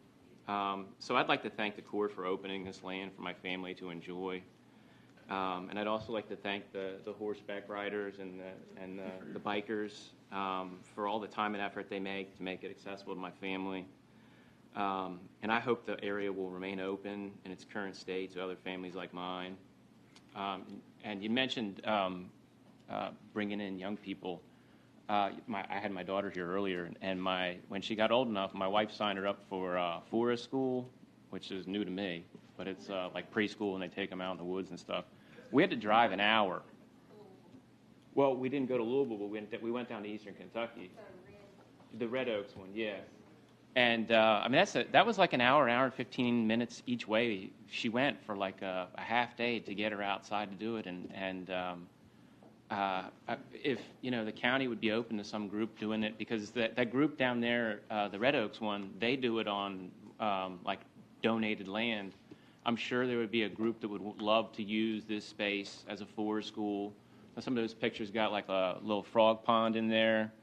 So I'd like to thank the court for opening this land for my family to enjoy. And I'd also like to thank the horseback riders and the bikers for all the time and effort they make to make it accessible to my family. And I hope the area will remain open in its current state to other families like mine. And you mentioned bringing in young people. I had my daughter here earlier, and when she got old enough, my wife signed her up for forest school, which is new to me, but it's like preschool, and they take them out in the woods and stuff. We had to drive an hour. Well, we didn't go to Louisville, but we went down to Eastern Kentucky. The Red Oaks one, yeah. And I mean, that was like an hour and 15 minutes each way. She went for like a half day to get her outside to do it, and if the county would be open to some group doing it, because that group down there, the Red Oaks one, they do it on like donated land. I'm sure there would be a group that would love to use this space as a forest school. Some of those pictures got like a little frog pond in there.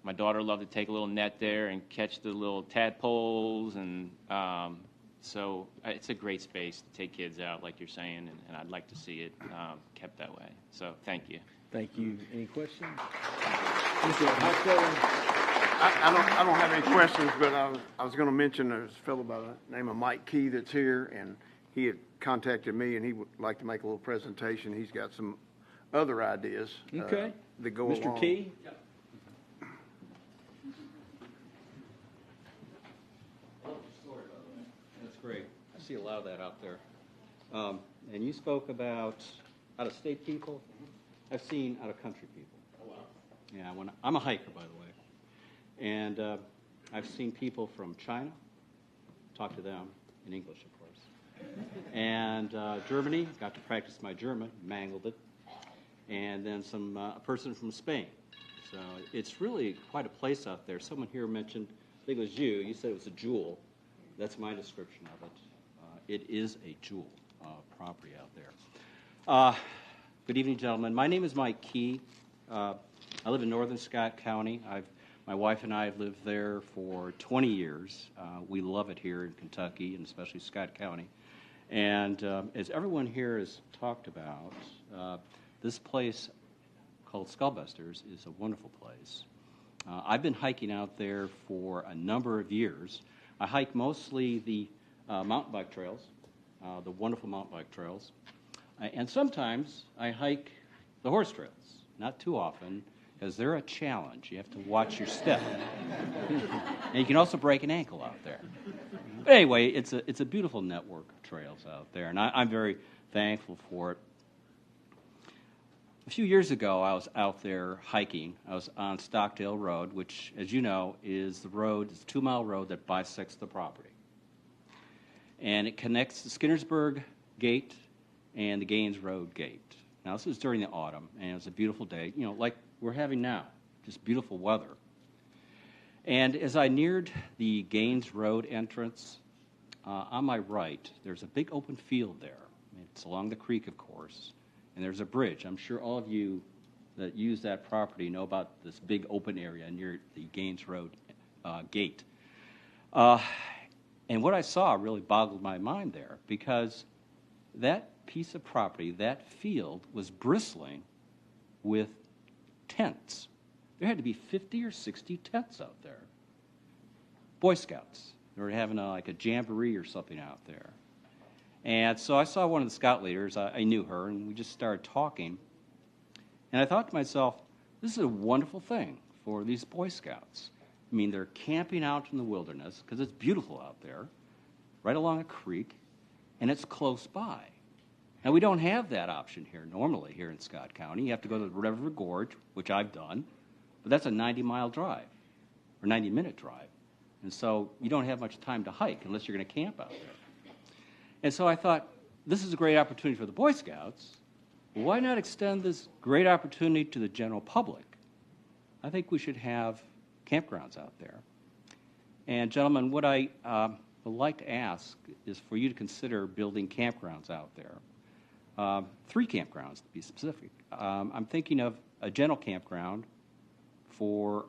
My daughter loved to take a little net there and catch the little tadpoles, and so it's a great space to take kids out, like you're saying, and I'd like to see it kept that way. So thank you. Thank you. Any questions? I don't have any questions, but I was going to mention there's a fellow by the name of Mike Key that's here, and he had contacted me, and he would like to make a little presentation. He's got some other ideas Okay. that go Mr. along. Key? That's great. I see a lot of that out there. And you spoke about out-of-state people. I've seen out-of-country people. Oh, wow. Yeah, I'm a hiker, by the way. And I've seen people from China, talk to them in English, of course. And Germany, got to practice my German, mangled it. And then a person from Spain. So it's really quite a place out there. Someone here mentioned, I think it was you said it was a jewel. That's my description of it. It is a jewel property out there. Good evening, gentlemen. My name is Mike Key. I live in northern Scott County. My wife and I have lived there for 20 years. We love it here in Kentucky, and especially Scott County. And as everyone here has talked about, this place called Skullbusters is a wonderful place. I've been hiking out there for a number of years. I hike mostly the mountain bike trails, the wonderful mountain bike trails. And sometimes I hike the horse trails, not too often, because they're a challenge. You have to watch your step. And you can also break an ankle out there. But anyway, it's a beautiful network of trails out there, and I'm very thankful for it. A few years ago, I was out there hiking. I was on Stockdale Road, which, as you know, is the road, it's a 2-mile road that bisects the property. And it connects the Skinnersburg Gate and the Gaines Road Gate. Now, this was during the autumn, and it was a beautiful day, like we're having now, just beautiful weather. And as I neared the Gaines Road entrance, on my right, there's a big open field there. It's along the creek, of course. And there's a bridge. I'm sure all of you that use that property know about this big open area near the Gaines Road gate. And what I saw really boggled my mind there, because that piece of property, that field, was bristling with tents. There had to be 50 or 60 tents out there. Boy Scouts. They were having a jamboree or something out there. And so I saw one of the scout leaders. I knew her, and we just started talking. And I thought to myself, this is a wonderful thing for these Boy Scouts. I mean, they're camping out in the wilderness, because it's beautiful out there, right along a creek, and it's close by. Now, we don't have that option here normally here in Scott County. You have to go to the River Gorge, which I've done, but that's a 90-mile drive, or 90-minute drive. And so you don't have much time to hike unless you're going to camp out there. And so I thought, this is a great opportunity for the Boy Scouts. Why not extend this great opportunity to the general public? I think we should have campgrounds out there. And gentlemen, what I would like to ask is for you to consider building campgrounds out there. 3 campgrounds, to be specific. I'm thinking of a general campground for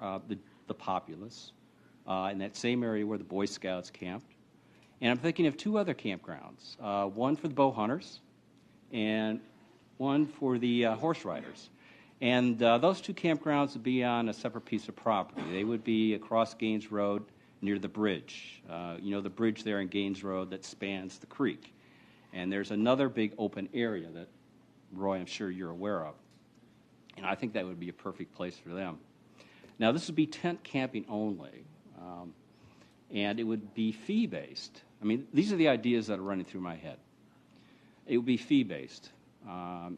the populace in that same area where the Boy Scouts camped. And I'm thinking of 2 other campgrounds, one for the bow hunters and one for the horse riders. And those 2 campgrounds would be on a separate piece of property. They would be across Gaines Road near the bridge. You know, the bridge there in Gaines Road that spans the creek. And there's another big open area that, Roy, I'm sure you're aware of. And I think that would be a perfect place for them. Now, this would be tent camping only, and it would be fee-based. I mean, these are the ideas that are running through my head. It would be fee-based.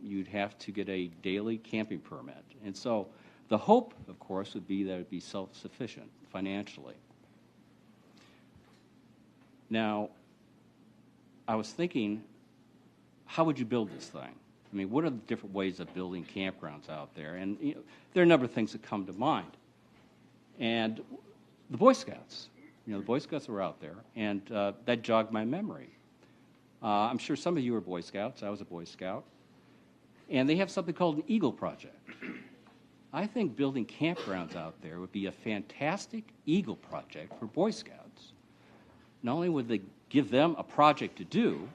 You'd have to get a daily camping permit. And so the hope, of course, would be that it would be self-sufficient financially. Now, I was thinking, how would you build this thing? I mean, what are the different ways of building campgrounds out there? And you know, there are a number of things that come to mind. And the Boy Scouts, you know, the Boy Scouts were out there, and that jogged my memory. I'm sure some of you are Boy Scouts. I was a Boy Scout. And they have something called an Eagle Project. I think building campgrounds out there would be a fantastic Eagle Project for Boy Scouts. Not only would they give them a project to do,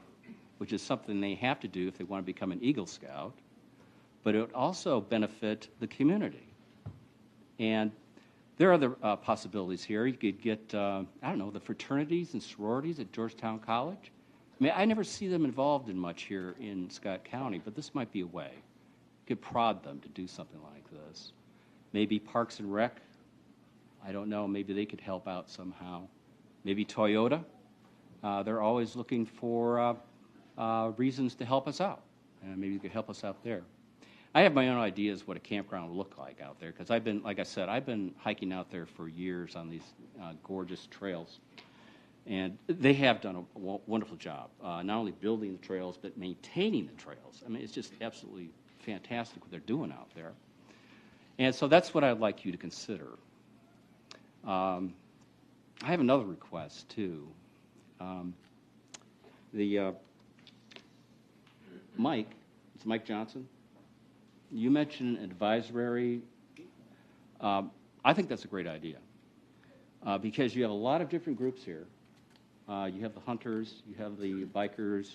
which is something they have to do if they want to become an Eagle Scout, but it would also benefit the community. And there are other possibilities here. You could get, I don't know, the fraternities and sororities at Georgetown College. I mean, I never see them involved in much here in Scott County, but this might be a way. You could prod them to do something like this. Maybe Parks and Rec, I don't know, maybe they could help out somehow. Maybe Toyota. They're always looking for reasons to help us out. And maybe you could help us out there. I have my own ideas what a campground would look like out there, because I've been, like I said, I've been hiking out there for years on these gorgeous trails. And they have done a wonderful job, not only building the trails, but maintaining the trails. I mean, it's just absolutely fantastic what they're doing out there. And so that's what I'd like you to consider. I have another request, too. Mike, it's Mike Johnson. You mentioned an advisory. I think that's a great idea because you have a lot of different groups here. You have the hunters, you have the bikers,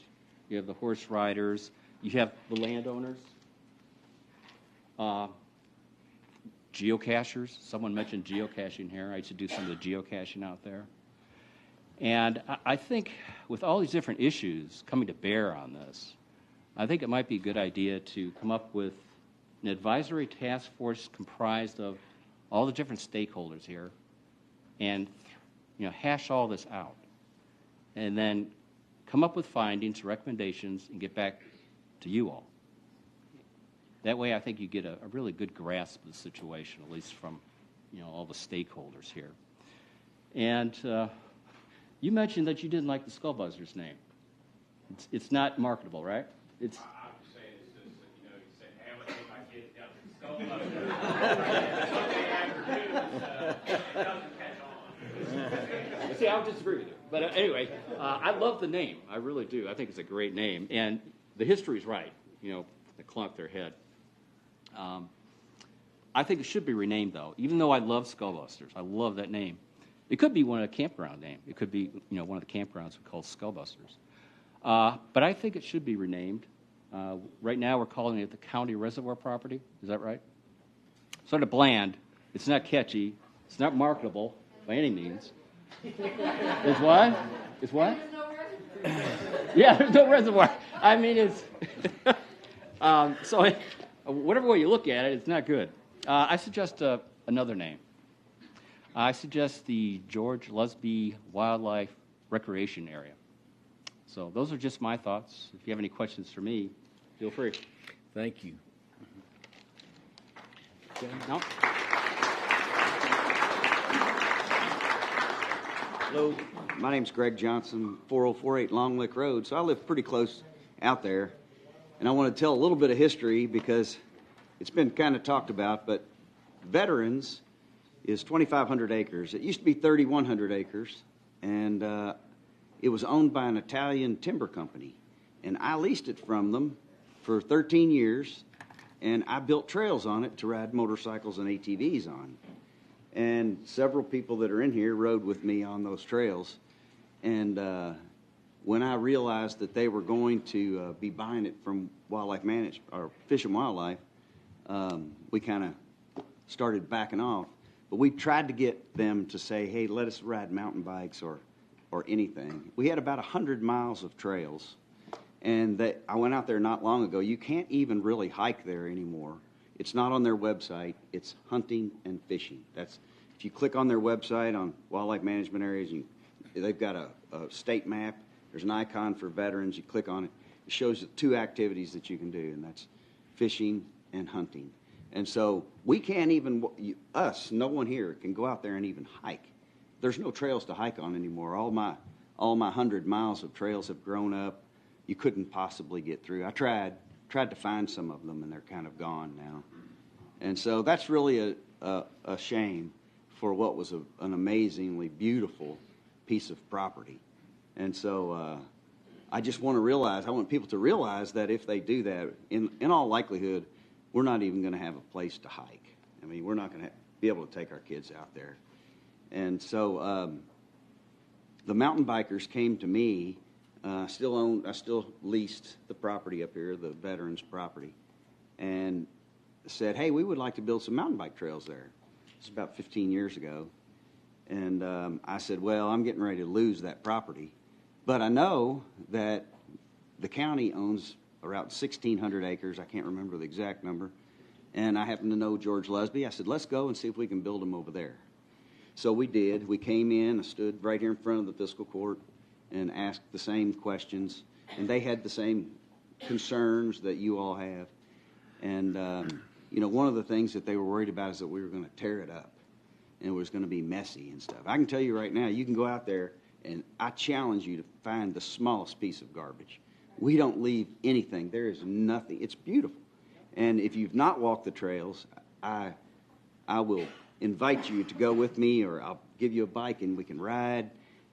you have the horse riders, you have the landowners, geocachers. Someone mentioned geocaching here. I used to do some of the geocaching out there. And I think with all these different issues coming to bear on this, I think it might be a good idea to come up with an advisory task force comprised of all the different stakeholders here and, you know, hash all this out. And then come up with findings, recommendations, and get back to you all. That way I think you get a really good grasp of the situation, at least from, you know, all the stakeholders here. And you mentioned that you didn't like the Skullbuzzers name. It's not marketable, right? I'm just saying, it's just, you know, you say, hey, I'm going to take my kids down to the Skullbuzzers. Sunday afternoon, it doesn't catch on. See, I would disagree with you. But anyway, I love the name. I really do. I think it's a great name. And the history is right, you know, the clunk their head. I think it should be renamed, though, even though I love Skullbusters. I love that name. It could be one of the campground names. It could be, you know, one of the campgrounds we call Skullbusters. But I think it should be renamed. Right now we're calling it the County Reservoir Property. Is that right? Sort of bland. It's not catchy. It's not marketable by any means. It's what? It's what? There's no reservoir. Yeah, there's no reservoir. I mean, it's... so whatever way you look at it, it's not good. I suggest another name. I suggest the George Lusby Wildlife Recreation Area. So those are just my thoughts. If you have any questions for me, feel free. Thank you. No? Hello, my name's Greg Johnson, 4048 Long Lick Road. So I live pretty close out there, and I want to tell a little bit of history because it's been kind of talked about, but Veterans is 2,500 acres. It used to be 3,100 acres, and it was owned by an Italian timber company, and I leased it from them for 13 years, and I built trails on it to ride motorcycles and ATVs on. And several people that are in here rode with me on those trails. And when I realized that they were going to be buying it from Wildlife Management or Fish and Wildlife, we kind of started backing off. But we tried to get them to say, hey, let us ride mountain bikes or anything. We had about 100 miles of trails. And I went out there not long ago. You can't even really hike there anymore. It's not on their website. It's hunting and fishing. That's if you click on their website on wildlife management areas, they've got a state map. There's an icon for veterans. You click on it. It shows the 2 activities that you can do, and that's fishing and hunting. And so we can't even, no one here can go out there and even hike. There's no trails to hike on anymore. All my 100 miles of trails have grown up. You couldn't possibly get through. I tried to find some of them, and they're kind of gone now. And so that's really a shame for what was an amazingly beautiful piece of property. And so I just want people to realize that if they do that, in all likelihood, we're not even going to have a place to hike. I mean, we're not going to be able to take our kids out there. And so the mountain bikers came to me. I still leased the property up here, the veterans' property, and said, hey, we would like to build some mountain bike trails there. It's about 15 years ago. And I said, well, I'm getting ready to lose that property. But I know that the county owns around 1,600 acres. I can't remember the exact number. And I happen to know George Lusby. I said, let's go and see if we can build them over there. So we did. We came in, I stood right here in front of the fiscal court and asked the same questions. And they had the same concerns that you all have. And, one of the things that they were worried about is that we were going to tear it up and it was going to be messy and stuff. I can tell you right now, you can go out there and I challenge you to find the smallest piece of garbage. We don't leave anything. There is nothing. It's beautiful. And if you've not walked the trails, I will invite you to go with me, or I'll give you a bike and we can ride.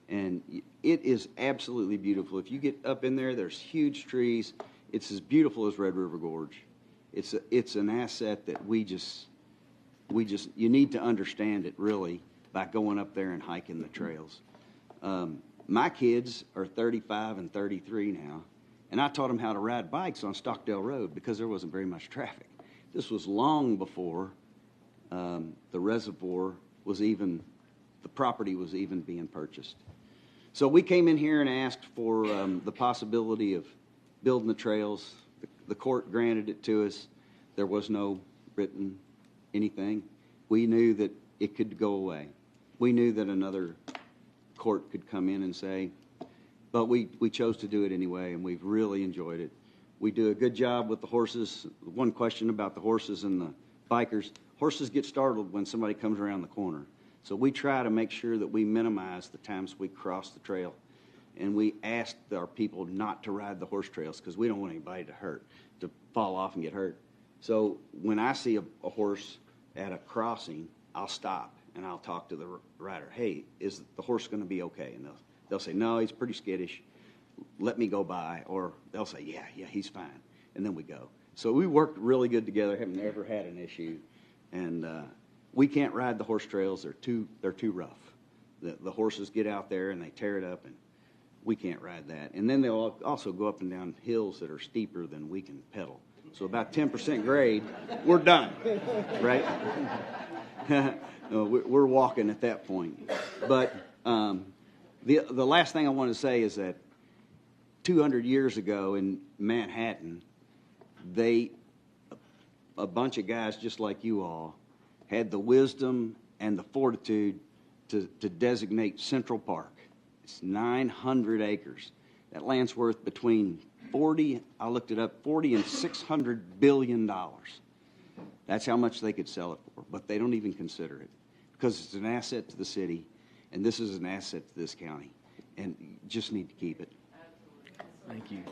And it is absolutely beautiful. If you get up in there, there's huge trees. It's as beautiful as Red River Gorge. It's an asset that you need to understand it really by going up there and hiking the trails. My kids are 35 and 33 now, and I taught them how to ride bikes on Stockdale Road because there wasn't very much traffic. This was long before the reservoir was even, the property was even being purchased. So we came in here and asked for the possibility of building the trails. The court granted it to us. There was no written anything. We knew that it could go away. We knew that another court could come in and say, but we chose to do it anyway, and we've really enjoyed it. We do a good job with the horses. One question about the horses and the bikers. Horses get startled when somebody comes around the corner. So we try to make sure that we minimize the times we cross the trail. And we ask our people not to ride the horse trails because we don't want anybody to fall off and get hurt. So when I see a horse at a crossing, I'll stop and I'll talk to the rider. Hey, is the horse going to be okay? And they'll say, no, he's pretty skittish. Let me go by. Or they'll say, yeah, he's fine. And then we go. So we worked really good together. Have never had an issue. And we can't ride the horse trails. They're too rough. The horses get out there and they tear it up, and we can't ride that. And then they'll also go up and down hills that are steeper than we can pedal. So about 10% grade, we're done, right? We're walking at that point. But the last thing I want to say is that 200 years ago in Manhattan, a bunch of guys just like you all had the wisdom and the fortitude to designate Central Park. It's 900 acres. That land's worth between 40 and $600 billion. That's how much they could sell it for, but they don't even consider it because it's an asset to the city, and this is an asset to this county, and you just need to keep it. Thank you.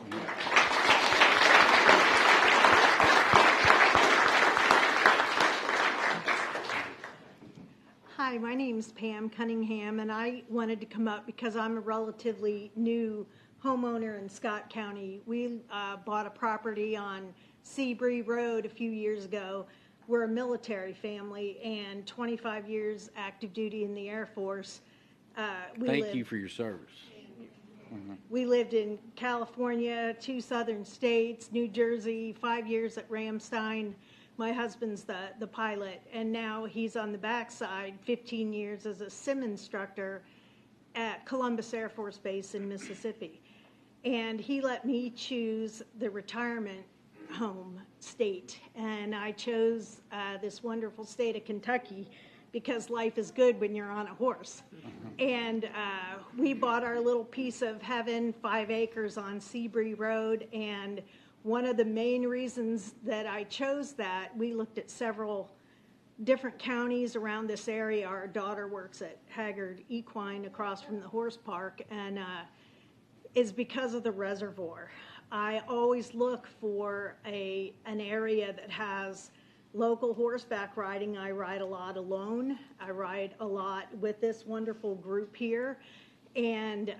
Hi, my name's Pam Cunningham, and I wanted to come up because I'm a relatively new homeowner in Scott County. We bought a property on Seabury Road a few years ago. We're a military family and 25 years active duty in the Air Force. Thank you for your service. We lived in California, 2 southern states, New Jersey, 5 years at Ramstein. My husband's the pilot, and now he's on the backside, 15 years as a sim instructor at Columbus Air Force Base in Mississippi. And he let me choose the retirement home state, and I chose this wonderful state of Kentucky because life is good when you're on a horse. And we bought our little piece of heaven, 5 acres on Seabury Road, and one of the main reasons that I chose that, we looked at several different counties around this area. Our daughter works at Haggard Equine across from the horse park, and is because of the reservoir. I always look for an area that has local horseback riding. I ride a lot alone. I ride a lot with this wonderful group here, and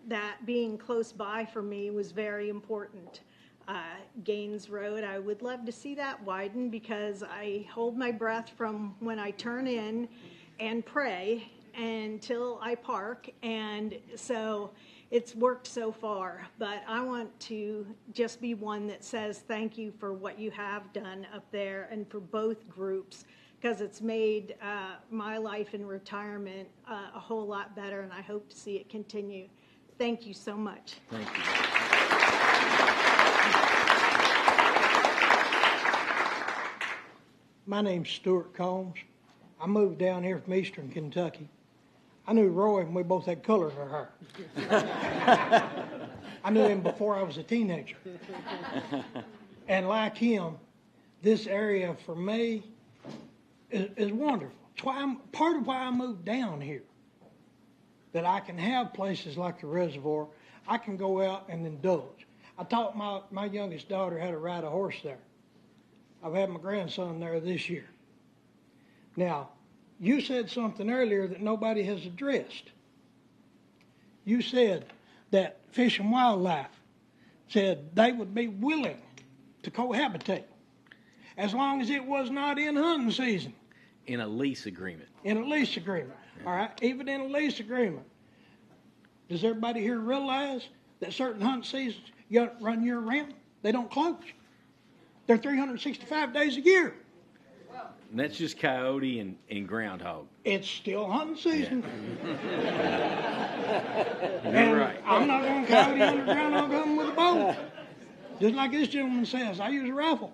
that being close by for me was very important. Gaines Road, I would love to see that widen because I hold my breath from when I turn in and pray until I park, and so it's worked so far, but I want to just be one that says thank you for what you have done up there and for both groups, because it's made my life in retirement a whole lot better, and I hope to see it continue. Thank you so much. Thank you. My name's Stuart Combs. I moved down here from eastern Kentucky. I knew Roy and we both had color in our hair. I knew him before I was a teenager. And like him, this area for me is wonderful. It's part of why I moved down here. That I can have places like the reservoir. I can go out and indulge. I taught my youngest daughter how to ride a horse there. I've had my grandson there this year. Now, you said something earlier that nobody has addressed. You said that Fish and Wildlife said they would be willing to cohabitate as long as it was not in hunting season. In a lease agreement. In a lease agreement, all right? Even in a lease agreement. Does everybody here realize that certain hunting seasons you run year round? They don't close. They're 365 days a year. And that's just coyote and groundhog. It's still hunting season. You're And right. I'm not going to coyote under groundhog hunting with a bow. Just like this gentleman says, I use a rifle.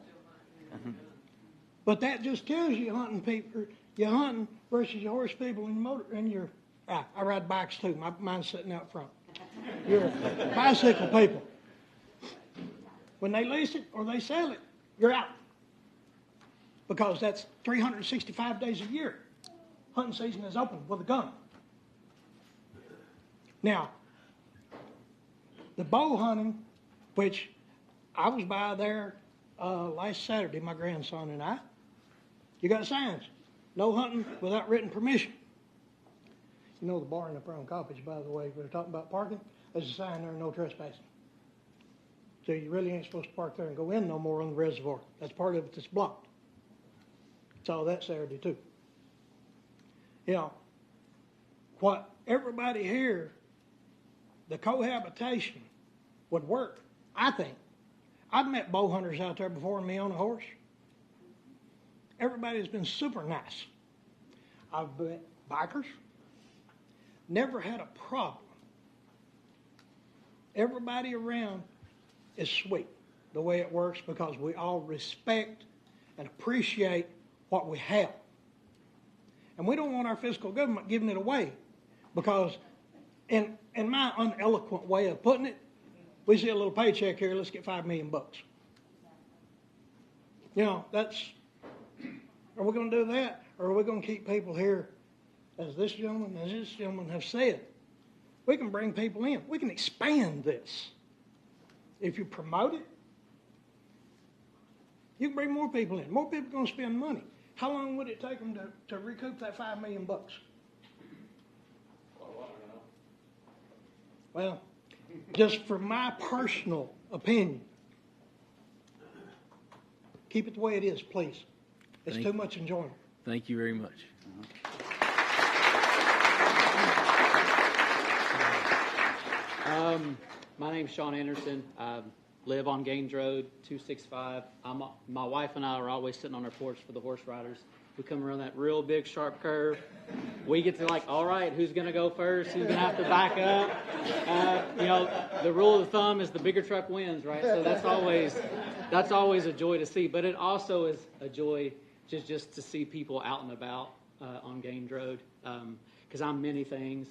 But that just tells you hunting people, you're hunting versus your horse people and your motor and your. I ride bikes too. Mine's sitting out front. You're bicycle people. When they lease it or they sell it, you're out. Because that's 365 days a year. Hunting season is open with a gun. Now, the bow hunting, which I was by there last Saturday, my grandson and I, you got signs. No hunting without written permission. You know the barn up around Coppage, by the way, we're talking about parking, there's a sign there, no trespassing. So you really ain't supposed to park there and go in no more on the reservoir. That's part of it that's blocked. Saw that Saturday too. You know, what everybody here, the cohabitation would work, I think. I've met bow hunters out there before me on a horse. Everybody's been super nice. I've met bikers. Never had a problem. Everybody around is sweet the way it works because we all respect and appreciate what we have. And we don't want our fiscal government giving it away because in my uneloquent way of putting it, we see a little paycheck here, let's get $5 million. You know, are we going to do that? Or are we going to keep people here, as this gentleman have said? We can bring people in. We can expand this. If you promote it, you can bring more people in. More people are going to spend money. How long would it take them to recoup that $5 million? Well, just for my personal opinion, keep it the way it is, please. It's too much enjoyment. Thank you very much. My name's Sean Anderson. I live on Gaines Road, 265. My wife and I are always sitting on our porch for the horse riders. We come around that real big sharp curve. We get to all right, who's going to go first? Who's going to have to back up? The rule of thumb is the bigger truck wins, right? So that's always a joy to see. But it also is a joy just to see people out and about on Gaines Road, because I'm many things.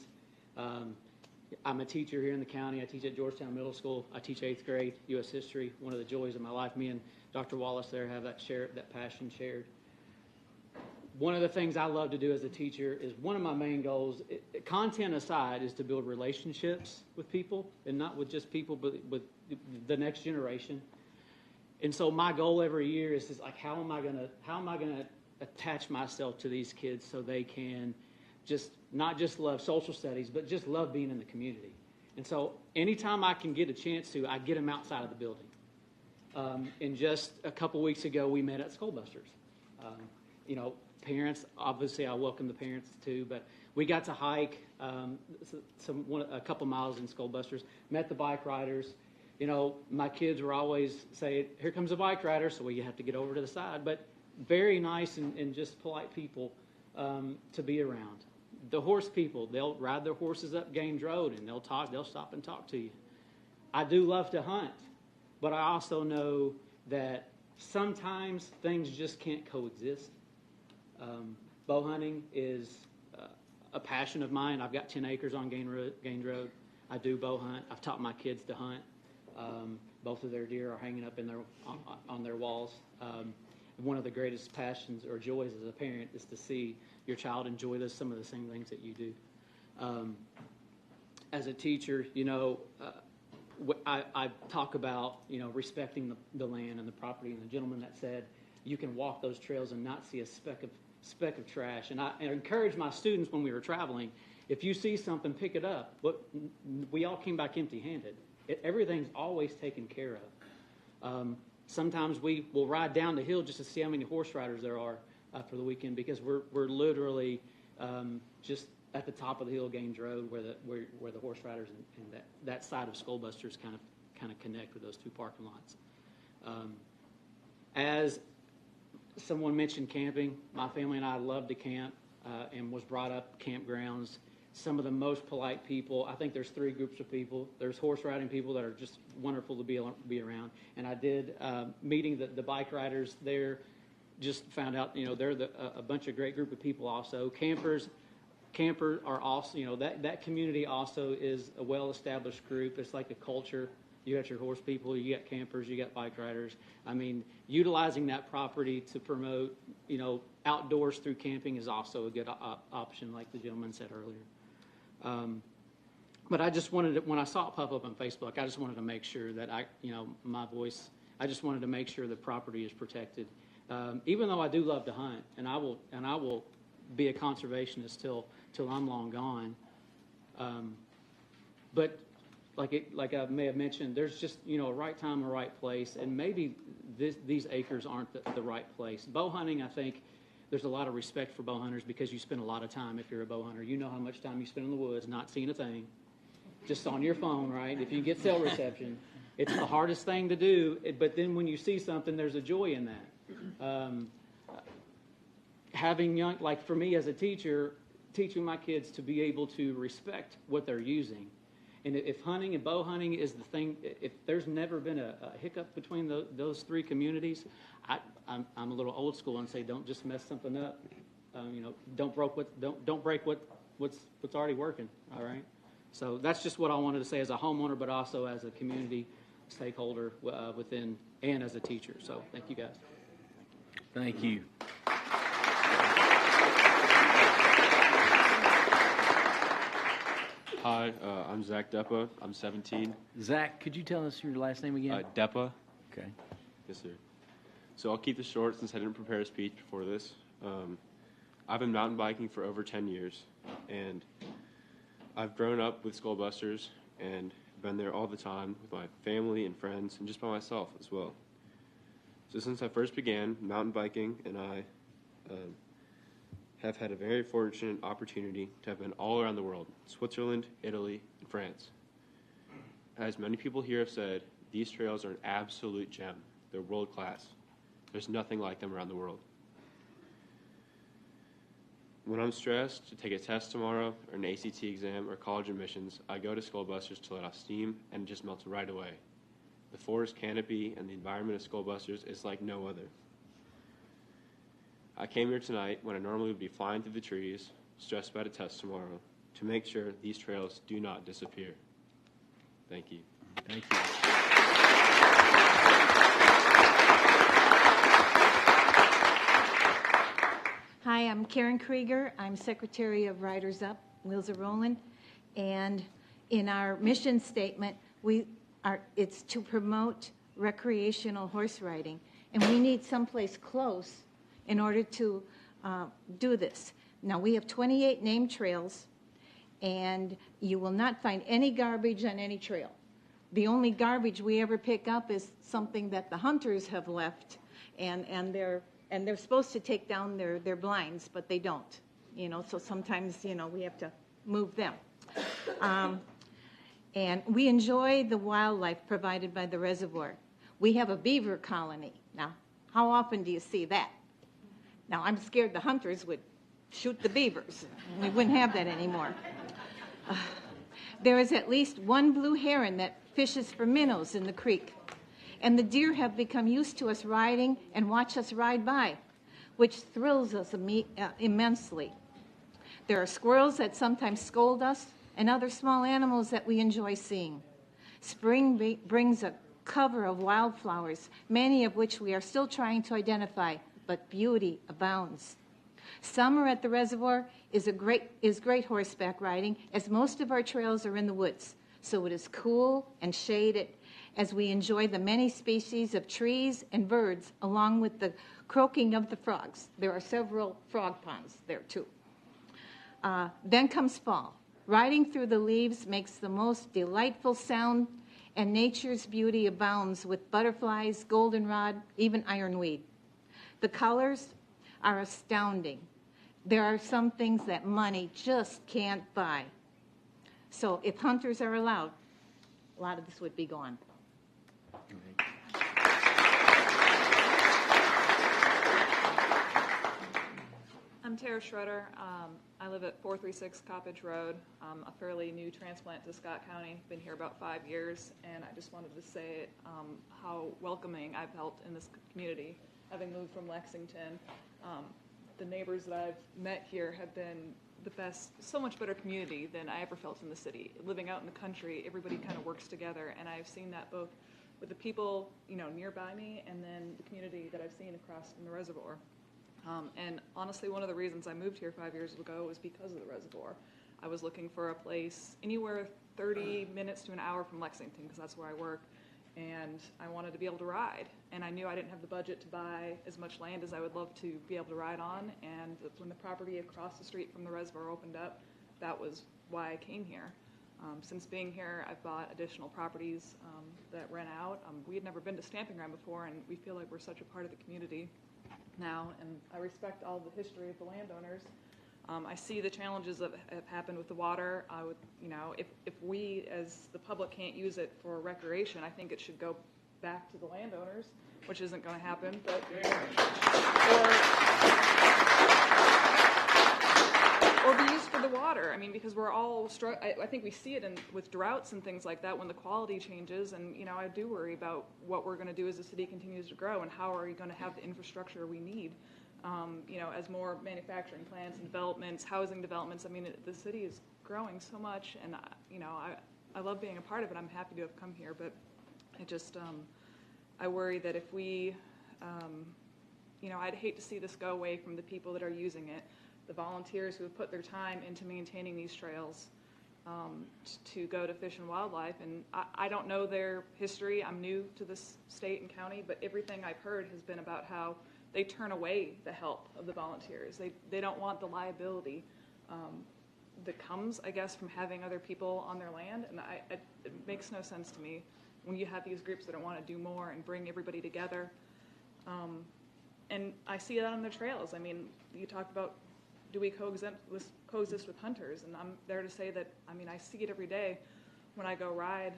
I'm a teacher here in the county. I teach at Georgetown Middle School. I teach 8th grade U.S. history. One of the joys of my life. Me and Dr. Wallace there have that passion shared. One of the things I love to do as a teacher is one of my main goals, content aside, is to build relationships with people, and not with just people, but with the next generation. And so my goal every year is how am I gonna attach myself to these kids so they can not just love social studies, but just love being in the community. And so anytime I can get a chance to, I get them outside of the building. And just a couple weeks ago, we met at Skullbusters. Parents, obviously I welcome the parents too, but we got to hike a couple miles in Skullbusters, met the bike riders. My kids were always saying, here comes a bike rider, so we have to get over to the side. But very nice and just polite people to be around. The horse people, they'll ride their horses up Gaines Road and they'll stop and talk to you. I do love to hunt, but I also know that sometimes things just can't coexist. Bow hunting is a passion of mine. I've got 10 acres on Gaines Road. I do bow hunt. I've taught my kids to hunt. Both of their deer are hanging up on their walls. One of the greatest passions or joys as a parent is to see your child enjoy some of the same things that you do. As a teacher, I talk about respecting the land and the property, and the gentleman that said you can walk those trails and not see a speck of trash. And I encourage my students when we were traveling, if you see something, pick it up. We all came back empty-handed. Everything's always taken care of. Sometimes we will ride down the hill just to see how many horse riders there are for the weekend, because we're literally just at the top of the hill, Gaines Road, where the horse riders and that side of Skullbusters kind of connect with those two parking lots. As someone mentioned camping, my family and I love to camp and was brought up campgrounds. Some of the most polite people, I think there's 3 groups of people. There's horse riding people that are just wonderful to be around. And I did meeting the bike riders there, just found out, they're a bunch of great group of people also. Campers are also, that community also is a well-established group. It's like a culture. You got your horse people, you got campers, you got bike riders. I mean, utilizing that property to promote, outdoors through camping is also a good option, like the gentleman said earlier. But I just wanted when I saw it pop up on Facebook, I just wanted to make sure that my voice, I just wanted to make sure the property is protected. Even though I do love to hunt, and I will be a conservationist till I'm long gone. But like I may have mentioned, there's just a right time, a right place, and maybe these acres aren't the right place. Bow hunting, I think. There's a lot of respect for bow hunters because you spend a lot of time if you're a bow hunter. You know how much time you spend in the woods not seeing a thing, just on your phone, right? If you get cell reception, it's the hardest thing to do. But then when you see something, there's a joy in that. Having young, like for me as a teacher, teaching my kids to be able to respect what they're using. And if hunting and bow hunting is the thing, if there's never been a hiccup between those 3 communities, I'm a little old school and say don't just mess something up. Don't break what's already working. All right. So that's just what I wanted to say as a homeowner, but also as a community stakeholder within and as a teacher. So thank you guys. Thank you. Hi, I'm Zach Deppa. I'm 17. Zach, could you tell us your last name again? Deppa. Okay. Yes, sir. So I'll keep this short since I didn't prepare a speech before this. I've been mountain biking for over 10 years, and I've grown up with Skullbusters and been there all the time with my family and friends and just by myself as well. So since I first began mountain biking, and I have had a very fortunate opportunity to have been all around the world, Switzerland, Italy, and France. As many people here have said, these trails are an absolute gem. They're world class. There's nothing like them around the world. When I'm stressed to take a test tomorrow, or an ACT exam, or college admissions, I go to Skullbusters to let off steam, and it just melts right away. The forest canopy and the environment of Skullbusters is like no other. I came here tonight when I normally would be flying through the trees, stressed about a test tomorrow, to make sure these trails do not disappear. Thank you. Thank you. Hi, I'm Karen Krieger. I'm Secretary of Riders Up, Wheels Are Rollin'. And in our mission statement, it's to promote recreational horse riding. And we need someplace close in order to do this. Now, we have 28 named trails, and you will not find any garbage on any trail. The only garbage we ever pick up is something that the hunters have left, and they're supposed to take down their blinds, but they don't. So sometimes we have to move them. And we enjoy the wildlife provided by the reservoir. We have a beaver colony. Now, how often do you see that? Now, I'm scared the hunters would shoot the beavers. We wouldn't have that anymore. There is at least one blue heron that fishes for minnows in the creek. And the deer have become used to us riding and watch us ride by, which thrills us immensely. There are squirrels that sometimes scold us and other small animals that we enjoy seeing. Spring brings a cover of wildflowers, many of which we are still trying to identify, but beauty abounds. Summer at the reservoir is great horseback riding, as most of our trails are in the woods, so it is cool and shaded as we enjoy the many species of trees and birds, along with the croaking of the frogs. There are several frog ponds there, too. Then comes fall. Riding through the leaves makes the most delightful sound, and nature's beauty abounds with butterflies, goldenrod, even ironweed. The colors are astounding. There are some things that money just can't buy. So if hunters are allowed, a lot of this would be gone. I'm Tara Schroeder. I live at 436 Coppage Road. I'm a fairly new transplant to Scott County. Been here about 5 years, and I just wanted to say how welcoming I've felt in this community, having moved from Lexington. The neighbors that I've met here have been the best, so much better community than I ever felt in the city. Living out in the country, everybody kind of works together, and I've seen that both with the people nearby me and then the community that I've seen across from the reservoir. And honestly, one of the reasons I moved here 5 years ago was because of the reservoir. I was looking for a place anywhere 30 minutes to an hour from Lexington, because that's where I work, and I wanted to be able to ride. And I knew I didn't have the budget to buy as much land as I would love to be able to ride on, and when the property across the street from the reservoir opened up, that was why I came here. Since being here, I've bought additional properties that rent out. We had never been to Stamping Ground before, and we feel like we're such a part of the community now, and I respect all the history of the landowners. I see the challenges that have happened with the water. I would, if we as the public can't use it for recreation, I think it should go back to the landowners, which isn't going to happen. But or be used for the water. I mean, because we're all I think we see it with droughts and things like that when the quality changes. And I do worry about what we're going to do as the city continues to grow, and how are we going to have the infrastructure we need. As more manufacturing plants and developments, housing developments. I mean, the city is growing so much, and I love being a part of it. I'm happy to have come here, but I just I worry that if we, I'd hate to see this go away from the people that are using it, the volunteers who have put their time into maintaining these trails to go to Fish and Wildlife. And I don't know their history. I'm new to this state and county, but everything I've heard has been about how they turn away the help of the volunteers. They don't want the liability. that comes, I guess, from having other people on their land. And it makes no sense to me when you have these groups that want to do more and bring everybody together. And I see it on the trails. I mean, you talked about, do we coexist with hunters? And I'm there to say that, I mean, I see it every day when I go ride.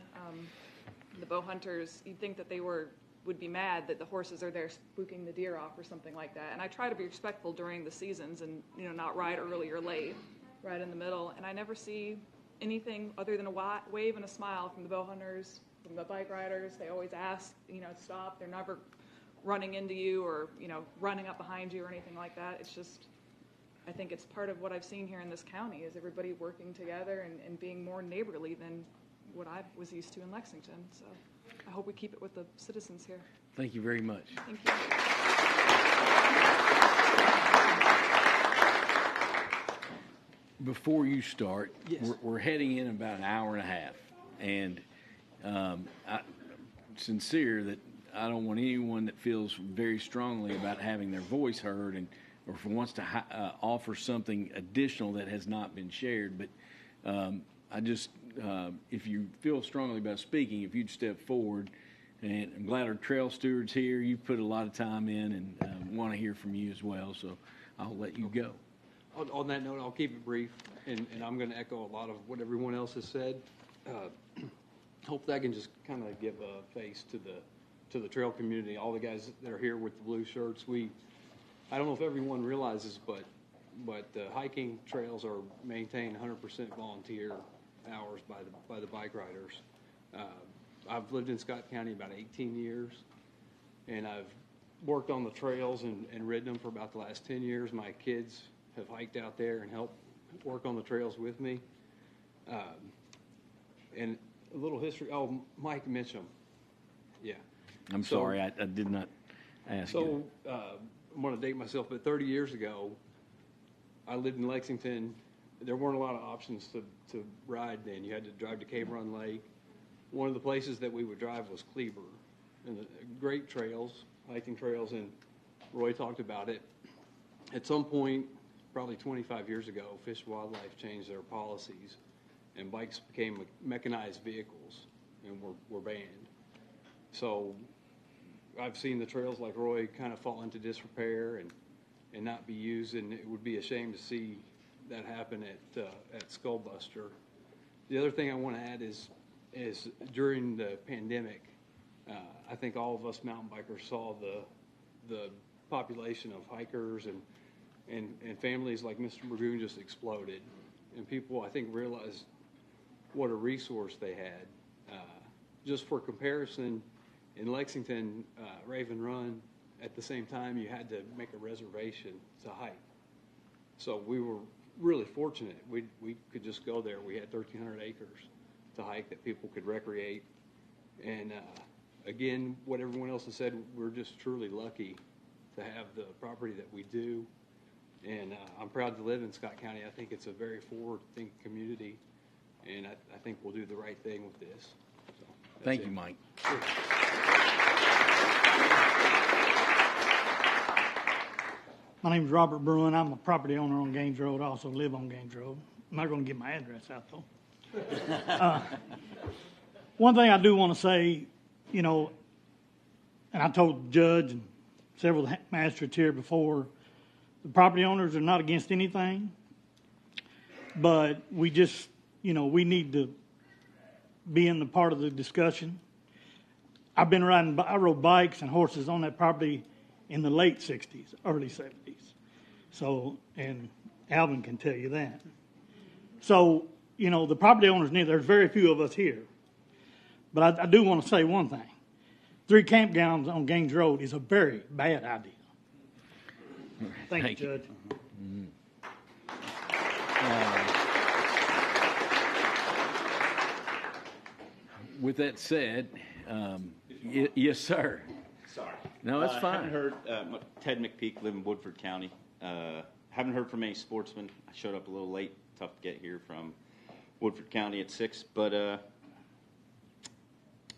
The bow hunters, you'd think that they would be mad that the horses are there spooking the deer off or something like that. And I try to be respectful during the seasons and, not ride early or late, ride in the middle. And I never see anything other than a wave and a smile from the bow hunters, from the bike riders. They always ask, stop. They're never running into you or, running up behind you or anything like that. It's just, I think it's part of what I've seen here in this county is everybody working together and being more neighborly than what I was used to in Lexington. So I hope we keep it with the citizens here. Thank you very much. Thank you. Before you start, Yes. we're heading in about an hour and a half, and I'm sincere that I don't want anyone that feels very strongly about having their voice heard or wants to offer something additional that has not been shared. But I just, if you feel strongly about speaking, if you'd step forward, and I'm glad our trail stewards here. You've put a lot of time in, and want to hear from you as well. So I'll let you go. On that note, I'll keep it brief, and I'm going to echo a lot of what everyone else has said. Hopefully I can just kind of give a face to the trail community, all the guys that are here with the blue shirts. I don't know if everyone realizes, but the hiking trails are maintained 100% volunteer hours by the bike riders. I've lived in Scott County about 18 years, and I've worked on the trails and ridden them for about the last 10 years. My kids have hiked out there and helped work on the trails with me. And a little history. Oh, Mike mentioned them. Yeah. I'm sorry, I did not ask you. So I'm going to date myself, but 30 years ago, I lived in Lexington. There weren't a lot of options to ride then. You had to drive to Cave Run Lake. One of the places that we would drive was Cleaver. And the great trails, hiking trails, and Roy talked about it. At some point, probably 25 years ago, Fish and Wildlife changed their policies, and bikes became mechanized vehicles and were banned. So I've seen the trails like Roy kind of fall into disrepair and not be used, and it would be a shame to see that happen at Skullbuster. The other thing I want to add is during the pandemic, I think all of us mountain bikers saw the population of hikers and families like Mr. Burgoon just exploded, and people I think realized what a resource they had. Just for comparison, in Lexington, Raven Run, at the same time you had to make a reservation to hike. So we were really fortunate. We could just go there. We had 1,300 acres to hike that people could recreate. And again, what everyone else has said, we're just truly lucky to have the property that we do. And I'm proud to live in Scott County. I think it's a very forward-thinking community, and I think we'll do the right thing with this. So, Thank you, Mike. Sure. My name's Robert Bruin. I'm a property owner on Gaines Road. I also live on Gaines Road. I'm not going to give my address out, though. One thing I do want to say, and I told the judge and several magistrates here before, the property owners are not against anything, but we just, we need to be in the part of the discussion. I rode bikes and horses on that property in the late 60s, early 70s. So, and Alvin can tell you that. So, the property owners need, there's very few of us here. But I do want to say one thing. 3 campgrounds on Gaines Road is a very bad idea. Thank you, Judge. With that said, yes, sir. Sorry. No, that's fine. Haven't heard, Ted McPeak, live in Woodford County. Haven't heard from any sportsmen. I showed up a little late. Tough to get here from Woodford County at 6. But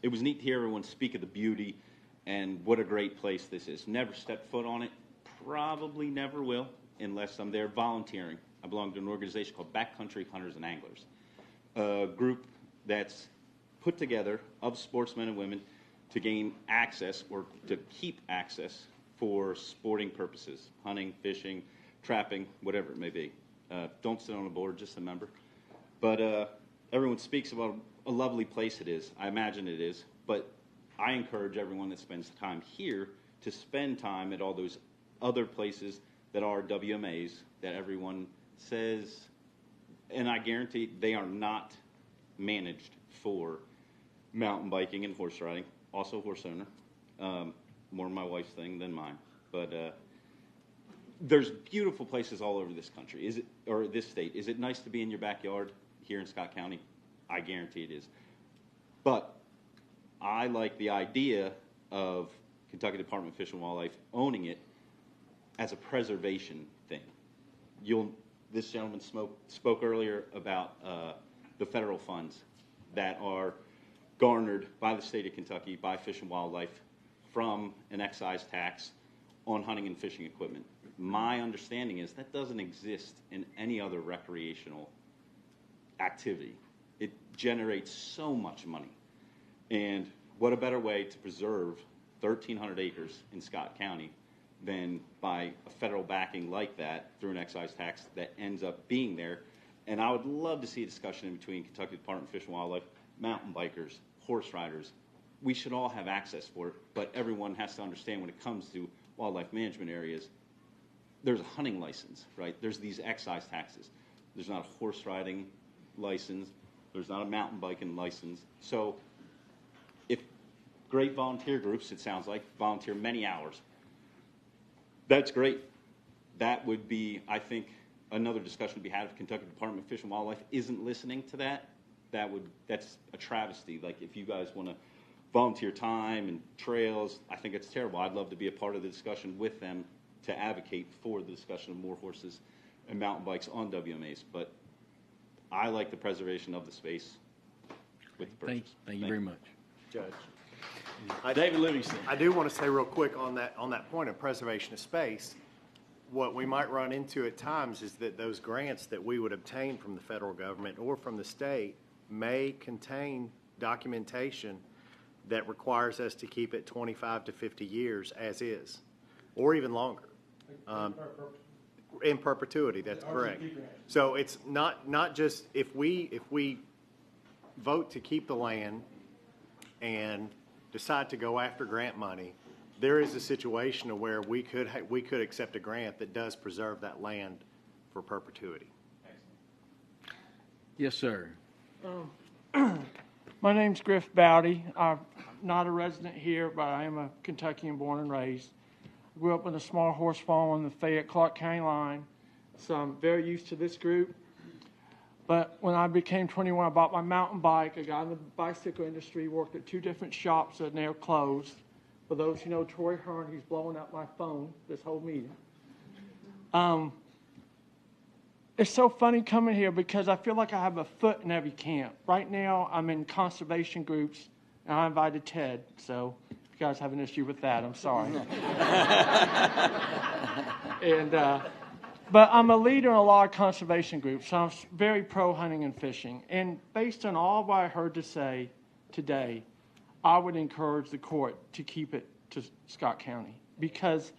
it was neat to hear everyone speak of the beauty and what a great place this is. Never stepped foot on it. Probably never will unless I'm there volunteering I belong to an organization called Backcountry Hunters and Anglers, a group that's put together of sportsmen and women to gain access or to keep access for sporting purposes, hunting, fishing, trapping, whatever it may be. Don't sit on a board, just a member. But everyone speaks about a lovely place it is. I imagine it is. But I encourage everyone that spends time here to spend time at all those other places that are WMAs that everyone says, and I guarantee they are not managed for mountain biking and horse riding. Also horse owner. More my wife's thing than mine. But there's beautiful places all over this country, or this state. Is it nice to be in your backyard here in Scott County? I guarantee it is. But I like the idea of Kentucky Department of Fish and Wildlife owning it as a preservation thing. This gentleman spoke earlier about the federal funds that are garnered by the state of Kentucky, by Fish and Wildlife, from an excise tax on hunting and fishing equipment. My understanding is that doesn't exist in any other recreational activity. It generates so much money. And what a better way to preserve 1,300 acres in Scott County than by a federal backing like that through an excise tax that ends up being there. And I would love to see a discussion in between Kentucky Department of Fish and Wildlife, mountain bikers, horse riders. We should all have access for it, but everyone has to understand when it comes to wildlife management areas, there's a hunting license, right? There's these excise taxes. There's not a horse riding license. There's not a mountain biking license. So if great volunteer groups, it sounds like, volunteer many hours, that's great. That would be, I think, another discussion to be had if Kentucky Department of Fish and Wildlife isn't listening to that. That's a travesty. Like, if you guys want to volunteer time and trails, I think it's terrible. I'd love to be a part of the discussion with them to advocate for the discussion of more horses and mountain bikes on WMAs. But I like the preservation of the space with the purchase. Thank you very much. Judge. David Livingston. I do want to say real quick on that point of preservation of space. What we might run into at times is that those grants that we would obtain from the federal government or from the state may contain documentation that requires us to keep it 25 to 50 years as is, or even longer. In perpetuity, that's correct. So it's not just if we vote to keep the land and decide to go after grant money, there is a situation where we could accept a grant that does preserve that land for perpetuity. Yes, sir. My name's Griff Bowdy. I'm not a resident here, but I am a Kentuckian born and raised. I grew up in a small horse farm on the Fayette-Clark County line, so I'm very used to this group. But when I became 21, I bought my mountain bike. I got in the bicycle industry, worked at 2 different shops that now closed. For those who know Troy Hearn, he's blowing up my phone this whole meeting. It's so funny coming here because I feel like I have a foot in every camp. Right now, I'm in conservation groups, and I invited Ted. So if you guys have an issue with that, I'm sorry. But I'm a leader in a lot of conservation groups, so I'm very pro hunting and fishing. And based on all what I heard to say today, I would encourage the court to keep it to Scott County because,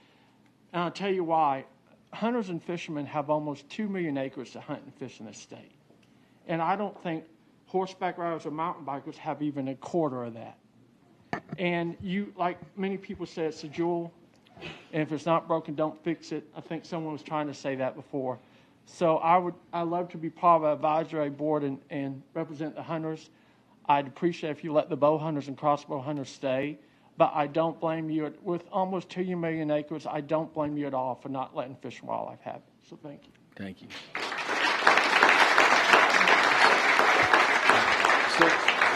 and I'll tell you why, hunters and fishermen have almost 2 million acres to hunt and fish in this state. And I don't think horseback riders or mountain bikers have even a quarter of that. And you, like many people say, it's a jewel. And if it's not broken, don't fix it. I think someone was trying to say that before. So I'd love to be part of an advisory board and represent the hunters. I'd appreciate if you let the bow hunters and crossbow hunters stay. But I don't blame you. With almost 2 million acres, I don't blame you at all for not letting Fish and Wildlife have it. So thank you. Thank you.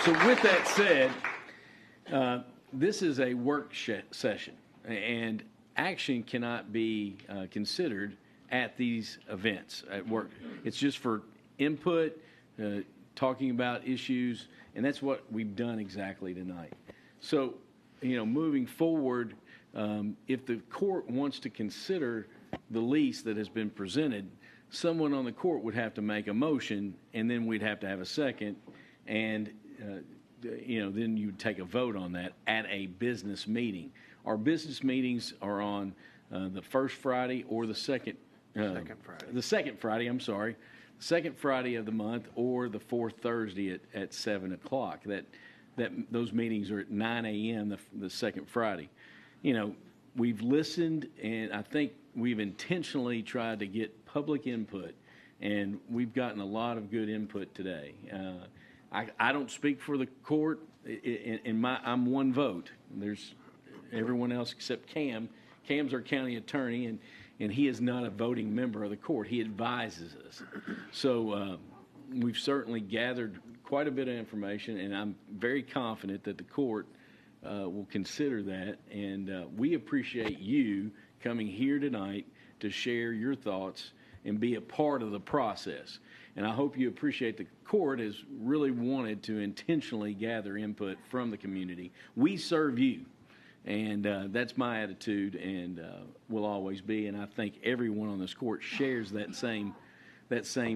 So with that said, this is a work session, and action cannot be considered at these events at work. It's just for input, talking about issues, and that's what we've done exactly tonight. So, moving forward, if the court wants to consider the lease that has been presented, someone on the court would have to make a motion, and then we'd have to have a second, and then you'd take a vote on that at a business meeting. Our business meetings are on the first Friday or the second Friday. The second Friday, I'm sorry. Second Friday of the month or the fourth Thursday at 7 o'clock. Those meetings are at 9 a.m. the second Friday. We've listened, and I think we've intentionally tried to get public input, and we've gotten a lot of good input today. I don't speak for the court. I'm one vote. There's everyone else except Cam. Cam's our county attorney, and he is not a voting member of the court. He advises us. So we've certainly gathered quite a bit of information, and I'm very confident that the court will consider that. And we appreciate you coming here tonight to share your thoughts and be a part of the process. And I hope you appreciate the court has really wanted to intentionally gather input from the community. We serve you, and that's my attitude, and will always be. And I think everyone on this court shares that same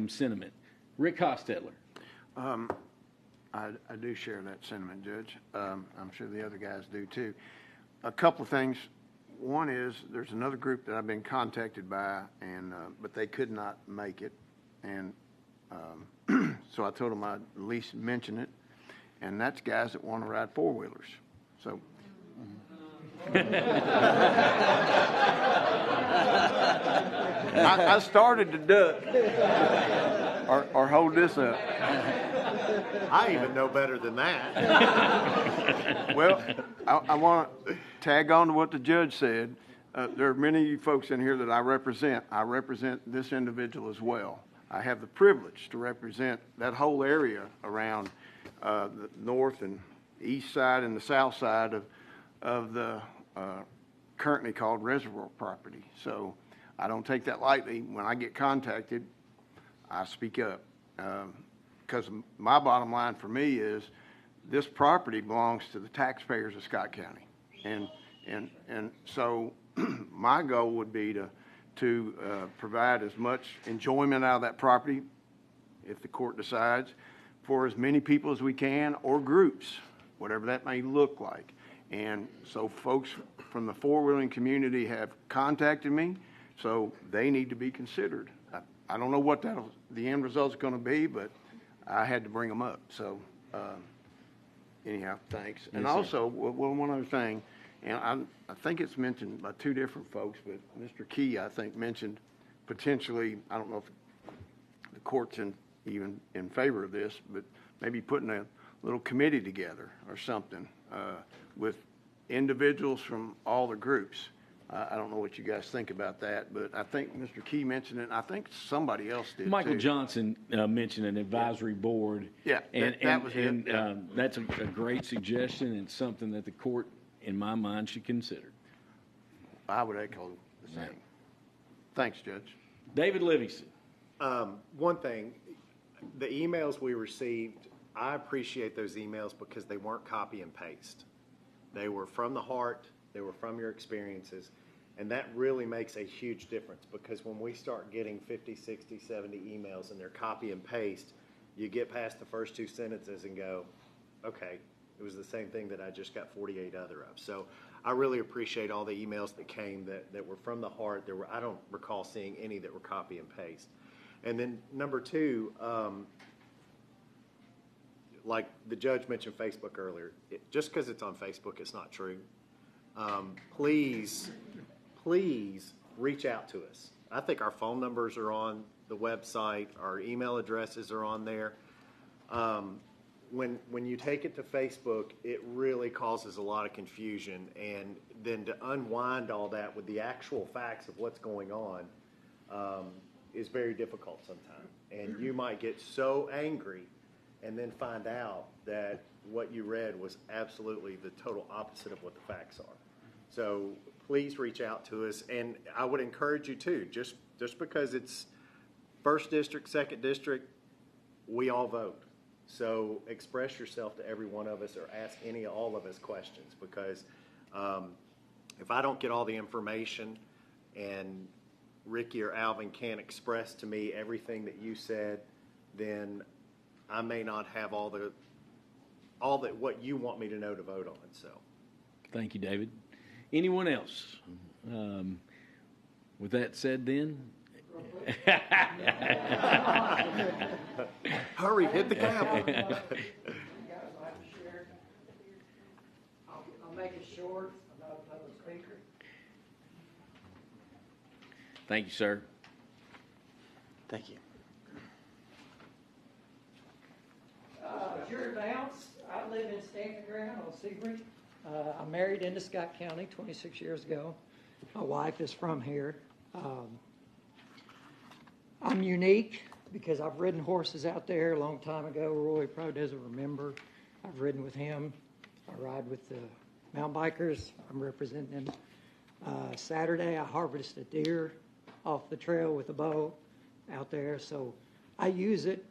sentiment. Rick Hostetler. I do share that sentiment, Judge. I'm sure the other guys do too. A couple of things. One is there's another group that I've been contacted by, and but they could not make it, and so I told them I'd at least mention it, and that's guys that want to ride four-wheelers. So. I started to duck or hold this up. I even know better than that. Well, I want to tag on to what the judge said. There are many of you folks in here that I represent. I represent this individual as well. I have the privilege to represent that whole area around the north and east side and the south side of the currently called reservoir property. So I don't take that lightly. When I get contacted, I speak up. Because my bottom line for me is this property belongs to the taxpayers of Scott County. And so my goal would be to provide as much enjoyment out of that property, if the court decides, for as many people as we can, or groups, whatever that may look like. And so folks from the four-wheeling community have contacted me, so they need to be considered. I don't know what the end result is going to be, but I had to bring them up. So anyhow, thanks. Yes, and also, one other thing, and I think it's mentioned by two different folks, but Mr. Key, I think, mentioned potentially, I don't know if the court's even in favor of this, but maybe putting a little committee together or something with individuals from all the groups. I don't know what you guys think about that, but I think Mr. Key mentioned it, and I think somebody else did Michael too. Johnson mentioned an advisory board. Yeah, that was it. Yeah. That's a great suggestion and something that the court, in my mind, should consider. I would echo the same. Thanks, Judge. David Livingston. One thing, the emails we received, I appreciate those emails because they weren't copy and paste. They were from the heart. They were from your experiences. And that really makes a huge difference because when we start getting 50, 60, 70 emails and they're copy and paste, you get past the first two sentences and go, okay, it was the same thing that I just got 48 other of. So I really appreciate all the emails that came that were from the heart. I don't recall seeing any that were copy and paste. And then number two, like the judge mentioned Facebook earlier, just because it's on Facebook, it's not true. Please reach out to us. I think our phone numbers are on the website. Our email addresses are on there. When you take it to Facebook, it really causes a lot of confusion. And then to unwind all that with the actual facts of what's going on is very difficult sometimes. And you might get so angry and then find out that what you read was absolutely the total opposite of what the facts are. So please reach out to us, and I would encourage you to, just because it's 1st District, 2nd District, we all vote. So express yourself to every one of us or ask all of us questions because if I don't get all the information and Ricky or Alvin can't express to me everything that you said, then I may not have all that what you want me to know to vote on. So, Thank you, David. Anyone else? With that said, then. Hurry, hit the gavel. I'll make it short. I'm not a public speaker. Thank you, sir. Thank you. Jerry Bounce. I live in Stanton Ground on Seabury. I married into Scott County 26 years ago. My wife is from here. I'm unique because I've ridden horses out there a long time ago. Roy probably doesn't remember. I've ridden with him. I ride with the mountain bikers. I'm representing them. Saturday, I harvested a deer off the trail with a bow out there. So I use it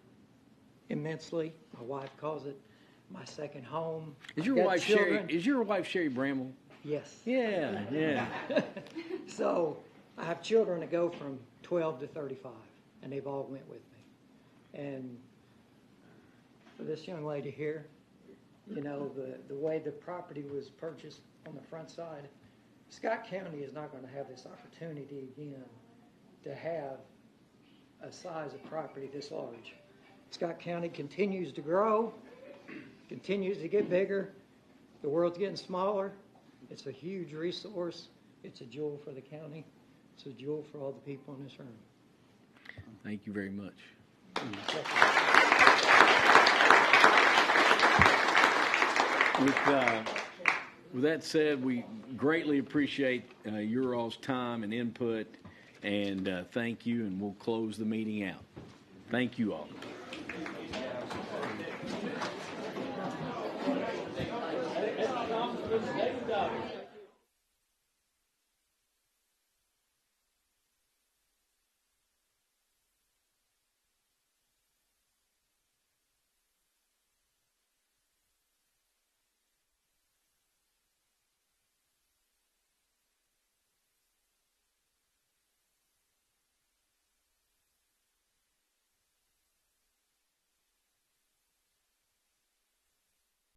immensely. My wife calls it my second home. Is your wife Sherry Bramble? Yes. Yeah, yeah. So I have children that go from 12 to 35, and they've all went with me. And for this young lady here, you know, the way the property was purchased on the front side, Scott County is not going to have this opportunity again to have a size of property this large. Scott County continues to grow, continues to get bigger. The world's getting smaller. It's a huge resource. It's a jewel for the county. It's a jewel for all the people in this room. Thank you very much. With that said, we greatly appreciate your all's time and input, and thank you, and we'll close the meeting out. Thank you all.